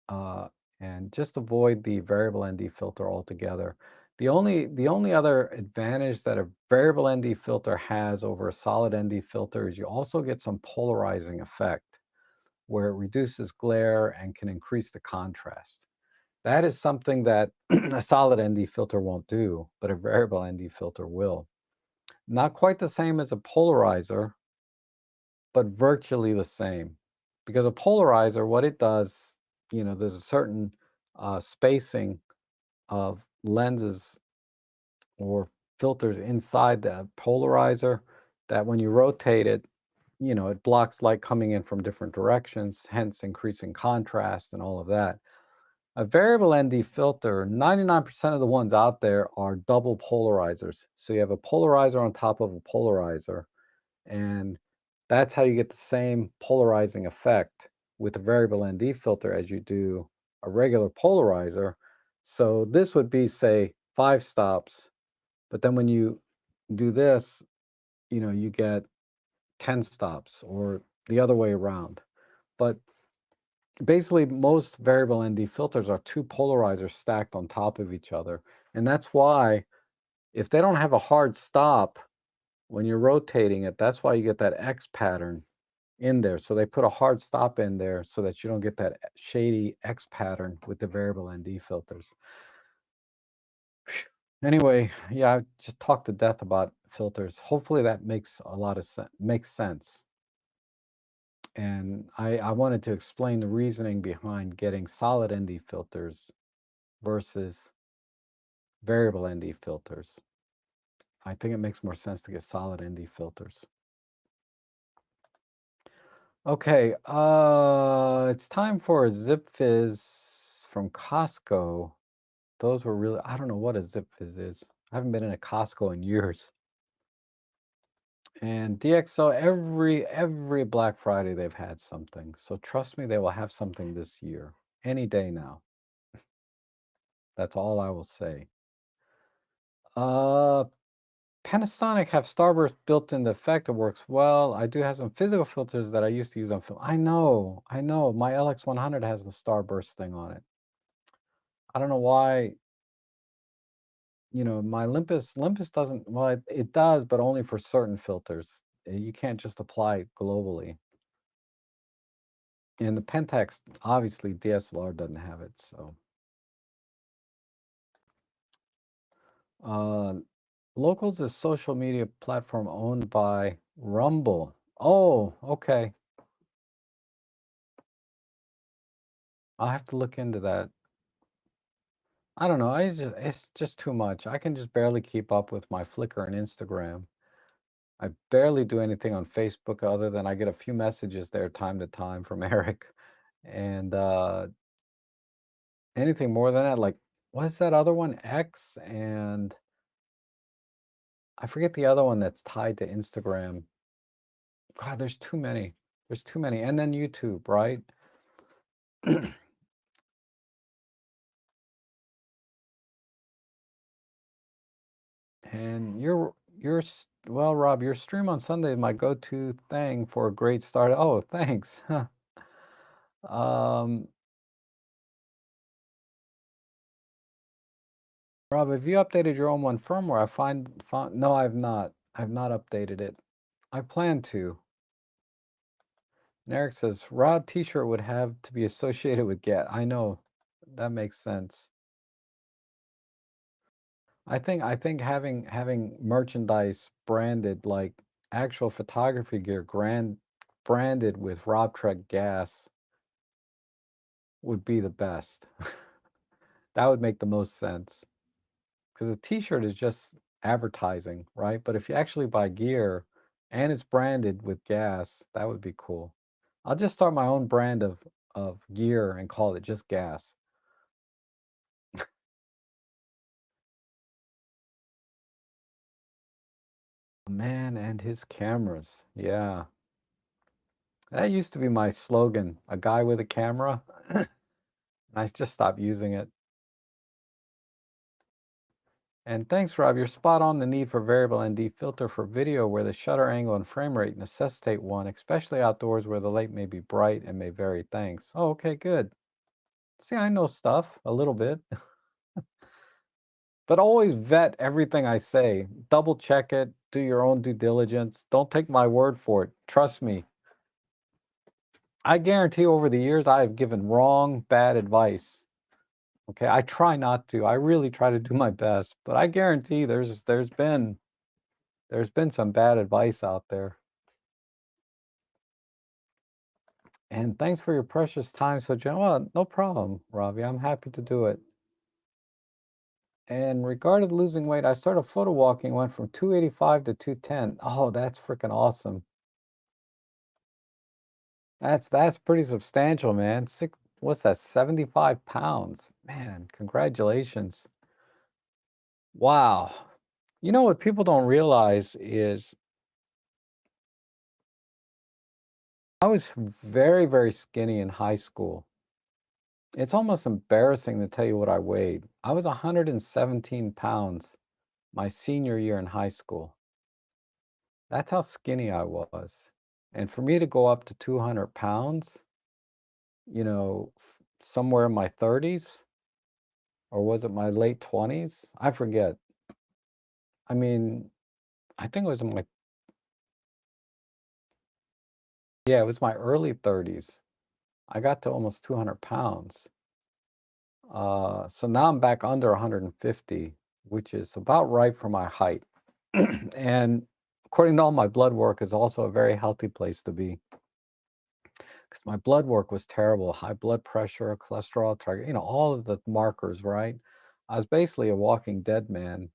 Uh, and just avoid the variable ND filter altogether. The only other advantage that a variable ND filter has over a solid ND filter is you also get some polarizing effect where it reduces glare and can increase the contrast. That is something that a solid ND filter won't do, but a variable ND filter will. Not quite the same as a polarizer, but virtually the same. Because a polarizer, what it does, there's a certain spacing of lenses or filters inside the polarizer that when you rotate it, it blocks light coming in from different directions, hence increasing contrast and all of that. A variable ND filter, 99% of the ones out there are double polarizers. So you have a polarizer on top of a polarizer, and that's how you get the same polarizing effect with a variable ND filter as you do a regular polarizer. So this would be, say, 5 stops, but then when you do this, you get 10 stops or the other way around. But basically, most variable ND filters are 2 polarizers stacked on top of each other. And that's why if they don't have a hard stop when you're rotating it, that's why you get that X pattern in there. So they put a hard stop in there so that you don't get that shady X pattern with the variable ND filters. Anyway, yeah, I just talked to death about filters. Hopefully that makes a lot of sense. And I wanted to explain the reasoning behind getting solid ND filters versus variable ND filters. I think it makes more sense to get solid ND filters. Okay, it's time for a Zip Fizz from Costco. Those were really, I don't know what a Zip Fizz is. I haven't been in a Costco in years. And DxO, every Black Friday they've had something. So trust me, they will have something this year, any day now. That's all I will say. Uh, Panasonic have Starburst built in the effect. It works well. I do have some physical filters that I used to use on film. I know. My LX100 has the Starburst thing on it. I don't know why. My Olympus doesn't. Well, it does, but only for certain filters. You can't just apply it globally. And the Pentax, obviously, DSLR doesn't have it. So, Locals is social media platform owned by Rumble. Oh, okay. I'll have to look into that. I don't know. It's just too much. I can just barely keep up with my Flickr and Instagram. I barely do anything on Facebook other than I get a few messages there time to time from Eric. And anything more than that, like, what's that other one? X, and I forget the other one that's tied to Instagram. God, there's too many. There's too many. And then YouTube, right? And well, Rob, your stream on Sunday is my go-to thing for a great start. Oh, thanks. Um, Rob, have you updated your own one firmware? No, I've not. I've not updated it. I plan to. And Eric says, Rod t-shirt would have to be associated with Get. I know. That makes sense. I think having merchandise branded, like actual photography gear branded with Rob Trek gas would be the best. That would make the most sense. Because a t-shirt is just advertising, right? But if you actually buy gear and it's branded with gas, that would be cool. I'll just start my own brand of gear and call it just gas. Man and his cameras. Yeah. That used to be my slogan, a guy with a camera. I just stopped using it. And thanks, Rob. You're spot on the need for variable ND filter for video where the shutter angle and frame rate necessitate one, especially outdoors where the light may be bright and may vary. Thanks. Oh, okay, good. See, I know stuff a little bit, but always vet everything I say. Double check it, do your own due diligence. Don't take my word for it. Trust me. I guarantee over the years I have given wrong, bad advice. Okay, I try not to. I really try to do my best, but I guarantee there's been some bad advice out there. And thanks for your precious time. So, well, no problem, Ravi. I'm happy to do it. And regarding losing weight, I started photo walking, went from 285 to 210. Oh, that's freaking awesome. That's pretty substantial, man. What's that? 75 pounds. Man, congratulations. Wow. You know what people don't realize is I was very, very skinny in high school. It's almost embarrassing to tell you what I weighed. I was 117 pounds my senior year in high school. That's how skinny I was. And for me to go up to 200 pounds, somewhere in my 30s, or was it my late 20s? I forget. I mean, I think it was yeah, it was my early 30s. I got to almost 200 pounds. So now I'm back under 150, which is about right for my height. And according to all my blood work, is also a very healthy place to be. Because my blood work was terrible, high blood pressure, cholesterol, all of the markers, right? I was basically a walking dead man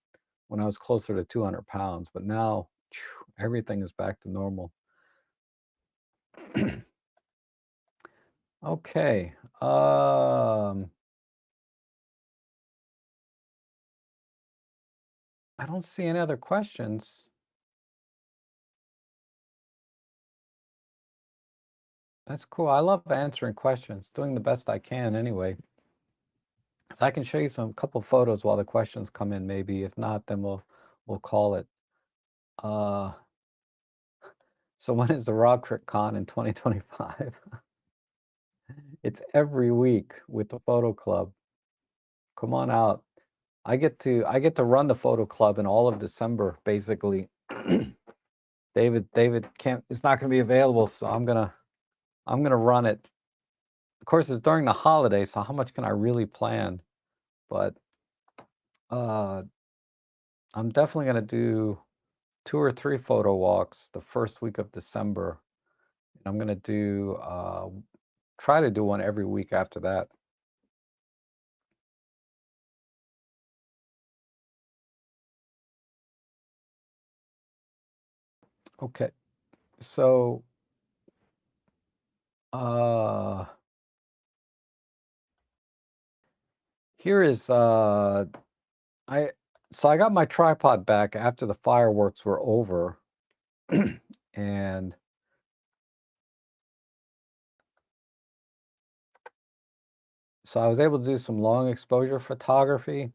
when I was closer to 200 pounds, but now everything is back to normal. Okay. I don't see any other questions. That's cool. I love answering questions, doing the best I can anyway. So I can show you some couple photos while the questions come in, maybe. If not, then we'll call it. Uh, so when is the Rob Trick Con in 2025? It's every week with the photo club. Come on out. I get to run the photo club in all of December, basically. David can't it's not gonna be available, so I'm gonna run it. Of course, it's during the holiday, so how much can I really plan? But uh I'm definitely gonna do 2 or 3 photo walks the first week of December. And I'm gonna try to do one every week after that. Okay. So uh here is I I got my tripod back after the fireworks were over. And so I was able to do some long exposure photography.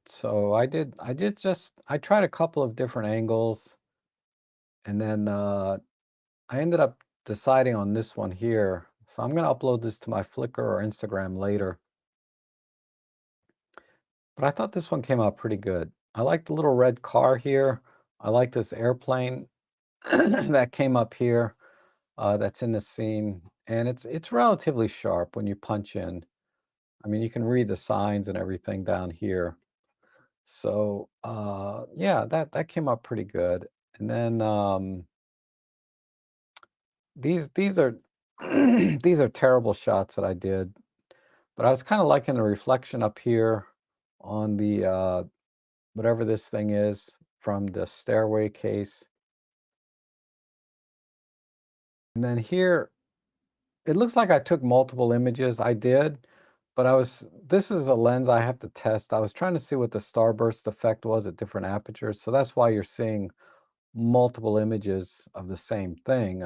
So I tried a couple of different angles, and then I ended up deciding on this one here. So I'm gonna upload this to my Flickr or Instagram later. But I thought this one came out pretty good. I like the little red car here. I like this airplane. that came up here, that's in the scene, and it's relatively sharp when you punch in. I mean, you can read the signs and everything down here. So, yeah, that came up pretty good. And then, these are these are terrible shots that I did, but I was kinda liking the reflection up here on the, whatever this thing is from the stairway case. And then here, it looks like I took multiple images. I did, but this is a lens I have to test. I was trying to see what the starburst effect was at different apertures, so that's why you're seeing multiple images of the same thing.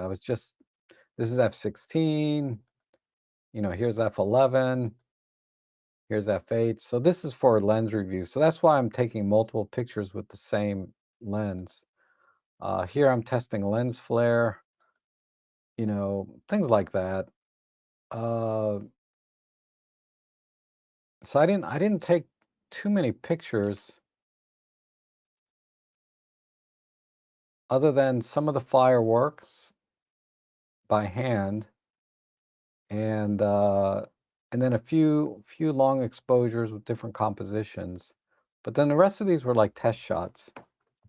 This is f16, here's f11, here's f8. So this is for lens review. So that's why I'm taking multiple pictures with the same lens. Here I'm testing lens flare, things like that. So I didn't take too many pictures other than some of the fireworks by hand and and then a few long exposures with different compositions. But then the rest of these were like test shots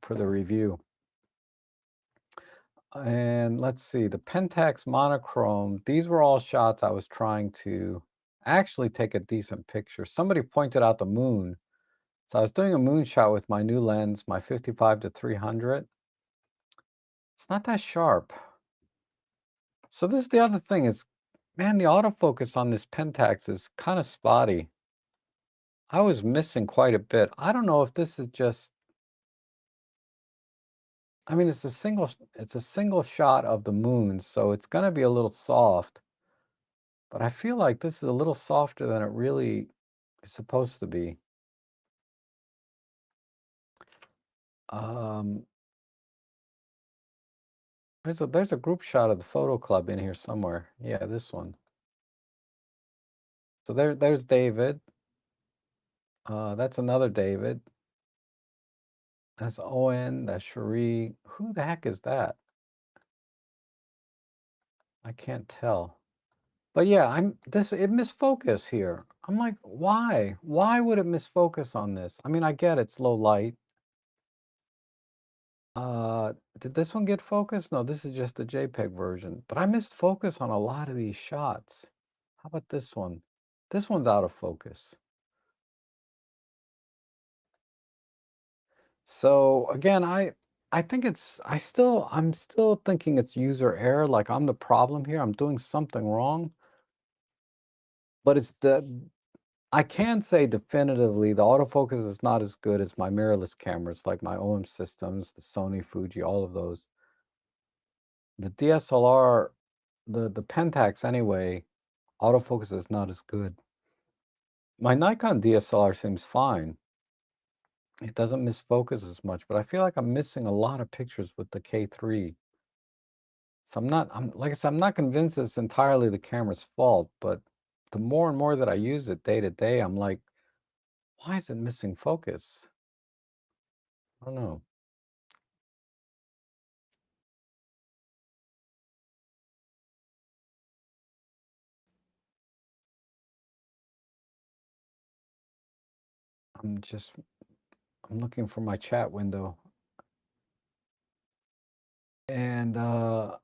for the review. And let's see, the Pentax Monochrome, these were all shots I was trying to actually take a decent picture. Somebody pointed out the moon. So I was doing a moon shot with my new lens, my 55 to 300. It's not that sharp. So this is the other thing is, man, the autofocus on this Pentax is kind of spotty. I was missing quite a bit. I don't know if this is just, I mean, it's a single shot of the moon, so it's going to be a little soft. But I feel like this is a little softer than it really is supposed to be. Um, there's a group shot of the photo club in here somewhere. Yeah, this one. So there's David. That's another David. That's Owen. That's Cherie. Who the heck is that? I can't tell. But yeah, it misfocus here. I'm like, why? Why would it misfocus on this? I mean, I get it's low light. Did this one get focused? No, this is just the JPEG version. But I missed focus on a lot of these shots. How about this one? This one's out of focus. So again, I think I'm still thinking it's user error, like I'm the problem here. I'm doing something wrong. But I can say definitively the autofocus is not as good as my mirrorless cameras, like my OM systems, the Sony, Fuji, all of those. The DSLR, the Pentax anyway, autofocus is not as good. My Nikon DSLR seems fine. It doesn't miss focus as much, but I feel like I'm missing a lot of pictures with the K3. So like I said, I'm not convinced it's entirely the camera's fault, but the more and more that I use it day to day, I'm like, why is it missing focus? I don't know. I'm just I'm looking for my chat window. And it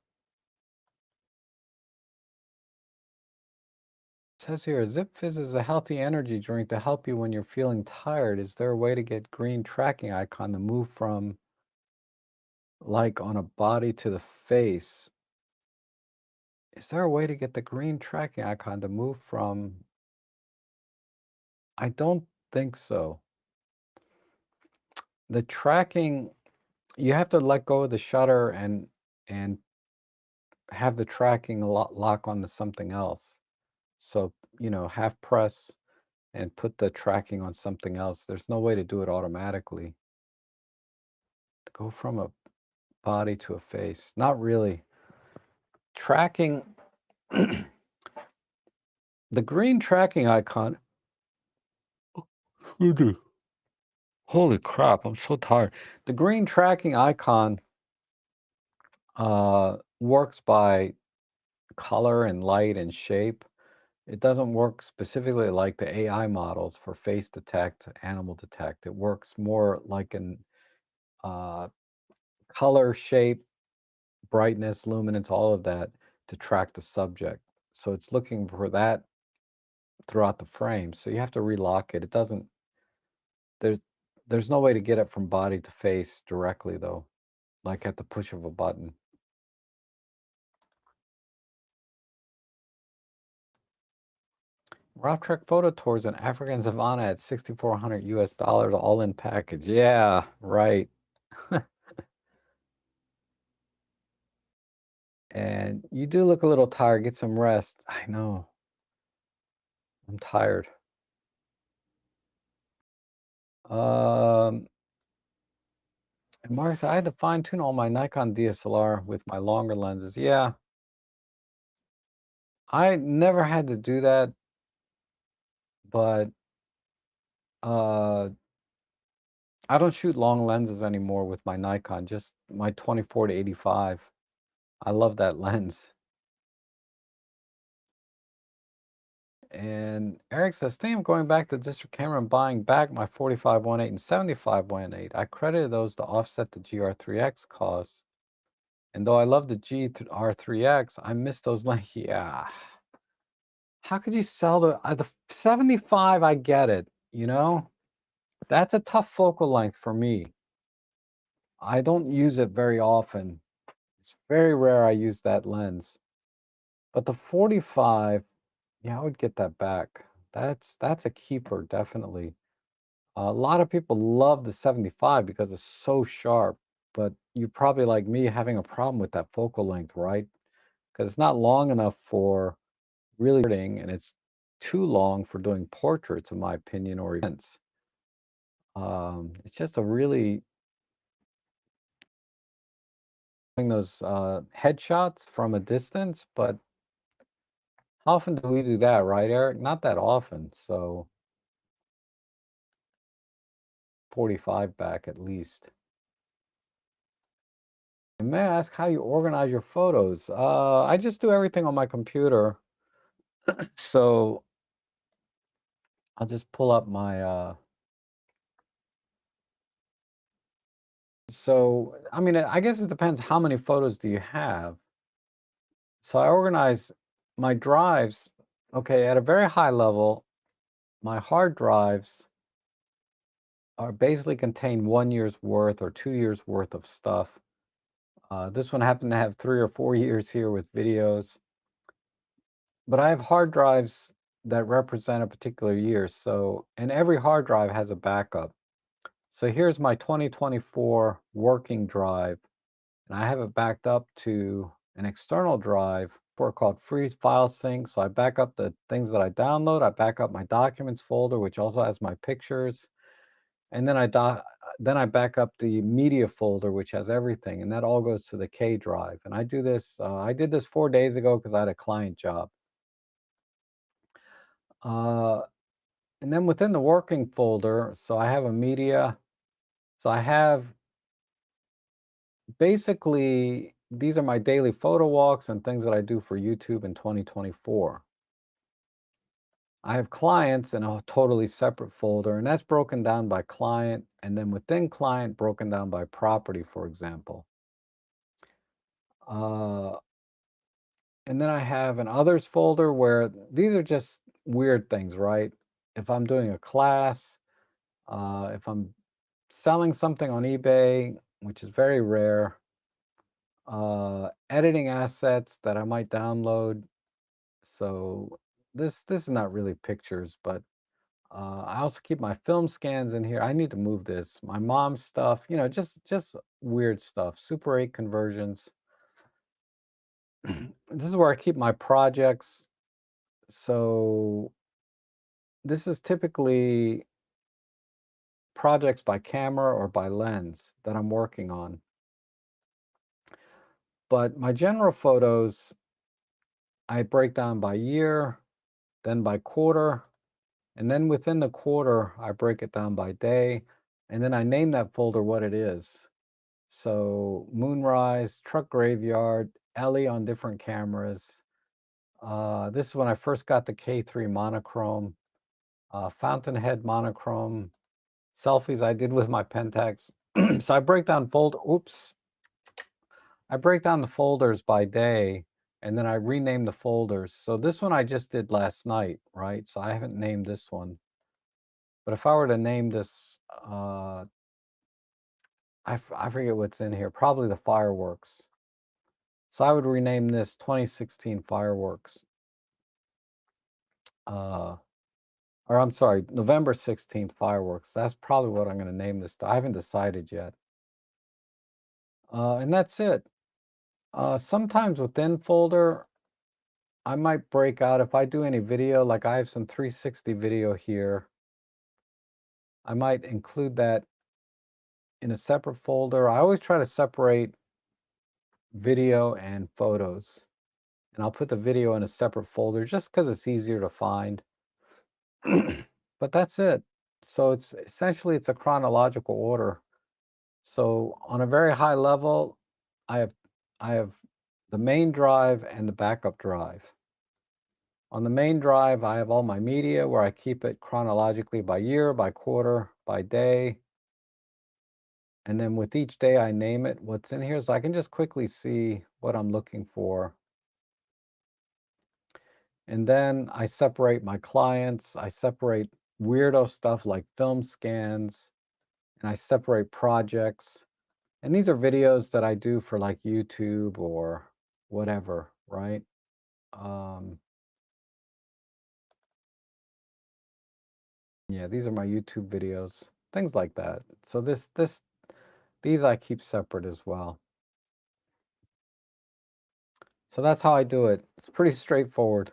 says here, Zip Fizz is a healthy energy drink to help you when you're feeling tired. Is there a way to get green tracking icon to move from like on a body to the face? Is there a way to get the green tracking icon to move from? I don't think so. The tracking, you have to let go of the shutter and have the tracking lock onto something else. So, half press and put the tracking on something else. There's no way to do it automatically. Go from a body to a face. Not really. Tracking, the green tracking icon. Holy crap, I'm so tired. The green tracking icon works by color and light and shape. It doesn't work specifically like the AI models for face detect, animal detect. It works more like an uh, color, shape, brightness, luminance, all of that to track the subject. So it's looking for that throughout the frame. So you have to relock it. It doesn't, there's there's no way to get it from body to face directly though, like at the push of a button. Rough Trek Photo Tours in African Savannah at $6,400 US all in package. Yeah, right. And you do look a little tired. Get some rest. I know. I'm tired. Um, and Marcus, I had to fine tune all my Nikon DSLR with my longer lenses. Yeah, I never had to do that, but uh, I don't shoot long lenses anymore with my Nikon, just my 24 to 85. I love that lens. And Eric says, I'm going back to district camera and buying back my 45-1.8 and 75-1.8. I credited those to offset the GR3X costs. And though I love the GR3X, I miss those lenses. Yeah. How could you sell the 75? I get it, you know? That's a tough focal length for me. I don't use it very often. It's very rare I use that lens. But the 45, yeah, I would get that back. That's a keeper, definitely. A lot of people love the 75 because it's so sharp, but you're probably like me having a problem with that focal length, right? Because it's not long enough for really shooting, and it's too long for doing portraits, in my opinion, or events. It's just a really those headshots from a distance, but how often do we do that, right, Eric? Not that often. So 45 back at least. And may I ask how you organize your photos? I just do everything on my computer. So I'll just pull up my so I mean, I guess it depends how many photos do you have. So I organize my drives, okay, at a very high level. My hard drives are basically contain 1 year's worth or 2 years worth of stuff. This one happened to have 3 or 4 years here with videos, but I have hard drives that represent a particular year. So, and every hard drive has a backup. So here's my 2024 working drive, and I have it backed up to an external drive for called Free File Sync. So I back up the things that I download. I back up my documents folder, which also has my pictures, and then I back up the media folder, which has everything, and that all goes to the K drive. And I do this. I did this 4 days ago because I had a client job. Uh, and then within the working folder, so I have a media. So I have basically, these are my daily photo walks and things that I do for YouTube in 2024. I have clients in a totally separate folder, and that's broken down by client, and then within client, broken down by property, for example. Uh, and then I have an others folder where these are just weird things, right? If I'm doing a class, if I'm selling something on eBay, which is very rare, editing assets that I might download. So this is not really pictures, but I also keep my film scans in here. I need to move this. My mom's stuff, just weird stuff. Super 8 conversions. This is where I keep my projects. So this is typically projects by camera or by lens that I'm working on. But my general photos, I break down by year, then by quarter, and then within the quarter, I break it down by day, and then I name that folder what it is. So moonrise, truck graveyard, Ellie on different cameras. This is when I first got the K3 monochrome, fountainhead monochrome, selfies I did with my Pentax. So I break down I break down the folders by day, and then I rename the folders. So this one I just did last night, right? So I haven't named this one. But if I were to name this, I forget what's in here, probably the fireworks. So I would rename this 2016 fireworks. Or I'm sorry, November 16th fireworks. That's probably what I'm going to name this. I haven't decided yet. And that's it. Sometimes within folder, I might break out if I do any video, like I have some 360 video here. I might include that in a separate folder. I always try to separate video and photos. And I'll put the video in a separate folder just because it's easier to find. But that's it. So it's essentially it's a chronological order. So on a very high level, I have I have the main drive and the backup drive. On the main drive, I have all my media where I keep it chronologically by year, by quarter, by day. And then with each day, I name it what's in here so I can just quickly see what I'm looking for. And then I separate my clients. I separate weirdo stuff like film scans, and I separate projects. And these are videos that I do for like YouTube or whatever, right? Yeah, these are my YouTube videos, things like that. So these I keep separate as well. So that's how I do it. It's pretty straightforward.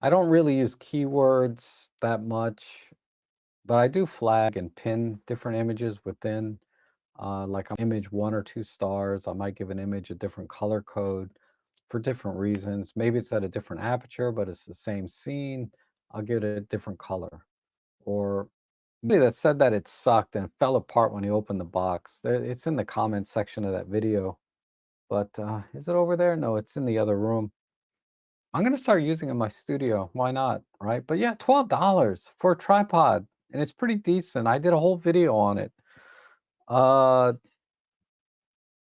I don't really use keywords that much, but I do flag and pin different images within. Like image 1 or 2 stars, I might give an image a different color code for different reasons. Maybe it's at a different aperture, but it's the same scene. I'll give it a different color. Or somebody that said that it sucked and it fell apart when he opened the box. It's in the comment section of that video. But is it over there? No, it's in the other room. I'm gonna start using it in my studio. Why not? Right? But yeah, $12 for a tripod. And it's pretty decent. I did a whole video on it. Uh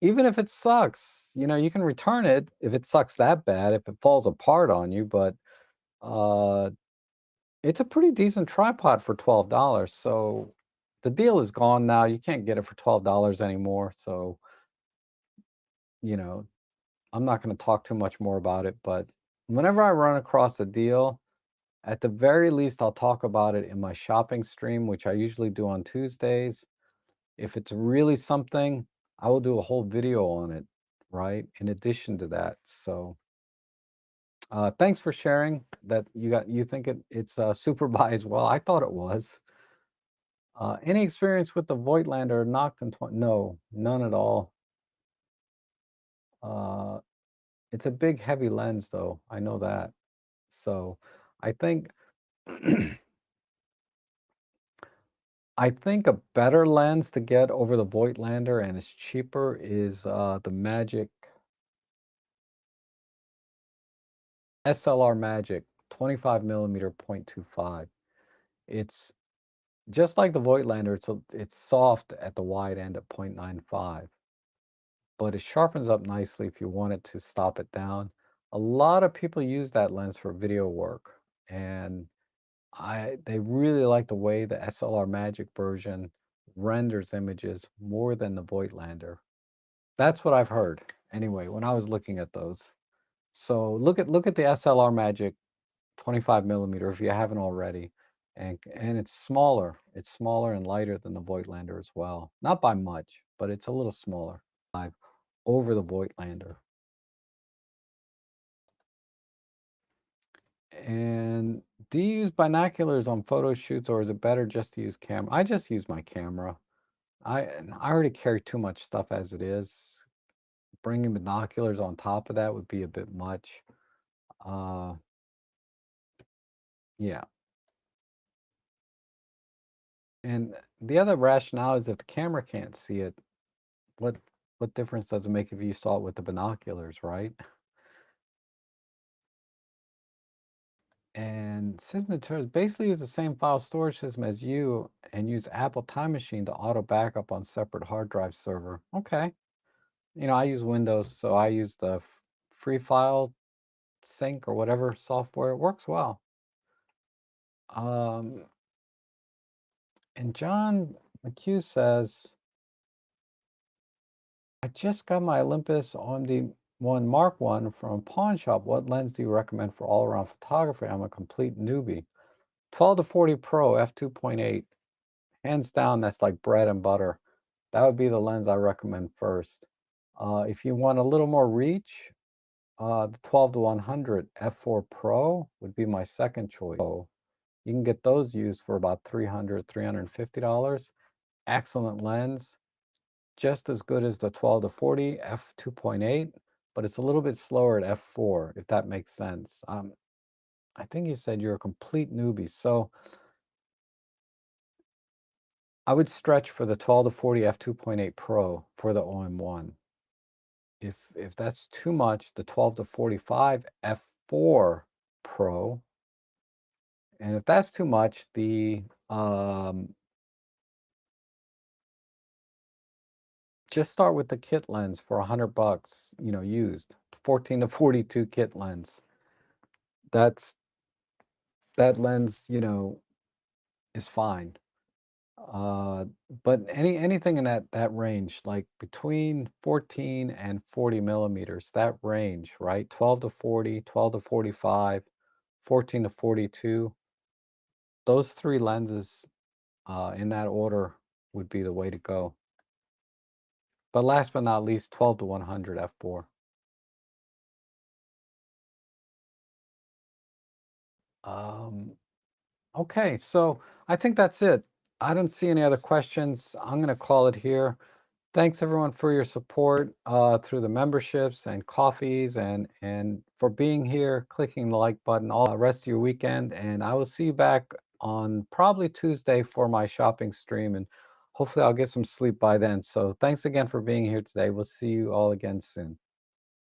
Even if it sucks, you know, you can return it if it sucks that bad, if it falls apart on you, but, uh, it's a pretty decent tripod for $12, so the deal is gone now, you can't get it for $12 anymore, so, you know, I'm not gonna talk too much more about it, but whenever I run across a deal, at the very least, I'll talk about it in my shopping stream, which I usually do on Tuesdays. If it's really something, I will do a whole video on it, right, in addition to that, so thanks for sharing that you think it's super buy as well. I thought it was. Any experience with the Voigtlander knocked in 20? No, none at all. Uh, it's a big heavy lens though. I know that. So I think I think a better lens to get over the Voigtlander and it's cheaper is the Magic SLR Magic 25 millimeter 0.25. It's just like the Voigtlander, it's soft at the wide end at 0.95, but it sharpens up nicely if you want it to stop it down. A lot of people use that lens for video work, and they really like the way the SLR Magic version renders images more than the Voigtlander. That's what I've heard anyway when I was looking at those. So look at the SLR Magic 25 millimeter if you haven't already. And it's smaller. It's smaller and lighter than the Voigtlander as well. Not by much, but it's a little smaller. Over the Voigtlander. And do you use binoculars on photo shoots or is it better just to use camera? I just use my camera. I already carry too much stuff as it is. Bringing binoculars on top of that would be a bit much. Uh, yeah. And the other rationale is if the camera can't see it, what difference does it make if you saw it with the binoculars, right? And system materials basically use the same file storage system as you and use Apple Time Machine to auto backup on separate hard drive server. Okay. I use Windows, so I use the free file sync or whatever software. It works well. Um, and John McHugh says, I just got my Olympus OMD1 Mark 1 from a pawn shop. What lens do you recommend for all-around photography? I'm a complete newbie. 12 to 40 Pro f2.8. Hands down, that's like bread and butter. That would be the lens I recommend first. If you want a little more reach, the 12 to 100 f4 Pro would be my second choice. So you can get those used for about $300, $350. Excellent lens, just as good as the 12 to 40 f2.8, but it's a little bit slower at f4, if that makes sense. I think you said you're a complete newbie, so I would stretch for the 12 to 40 f2.8 Pro for the OM1. If that's too much, the 12 to 45 f4 Pro, and if that's too much, the just start with the kit lens for $100, used 14 to 42 kit lens. That lens, is fine. But anything in that range, like between 14 and 40 millimeters, that range, right? 12 to 40, 12 to 45, 14 to 42. Those three lenses in that order would be the way to go. But last but not least, 12 to 100 f4. Okay, so I think that's it. I don't see any other questions. I'm going to call it here. Thanks everyone for your support through the memberships and coffees and for being here, clicking the like button all the rest of your weekend. And I will see you back on probably Tuesday for my shopping stream. And hopefully I'll get some sleep by then. So thanks again for being here today. We'll see you all again soon.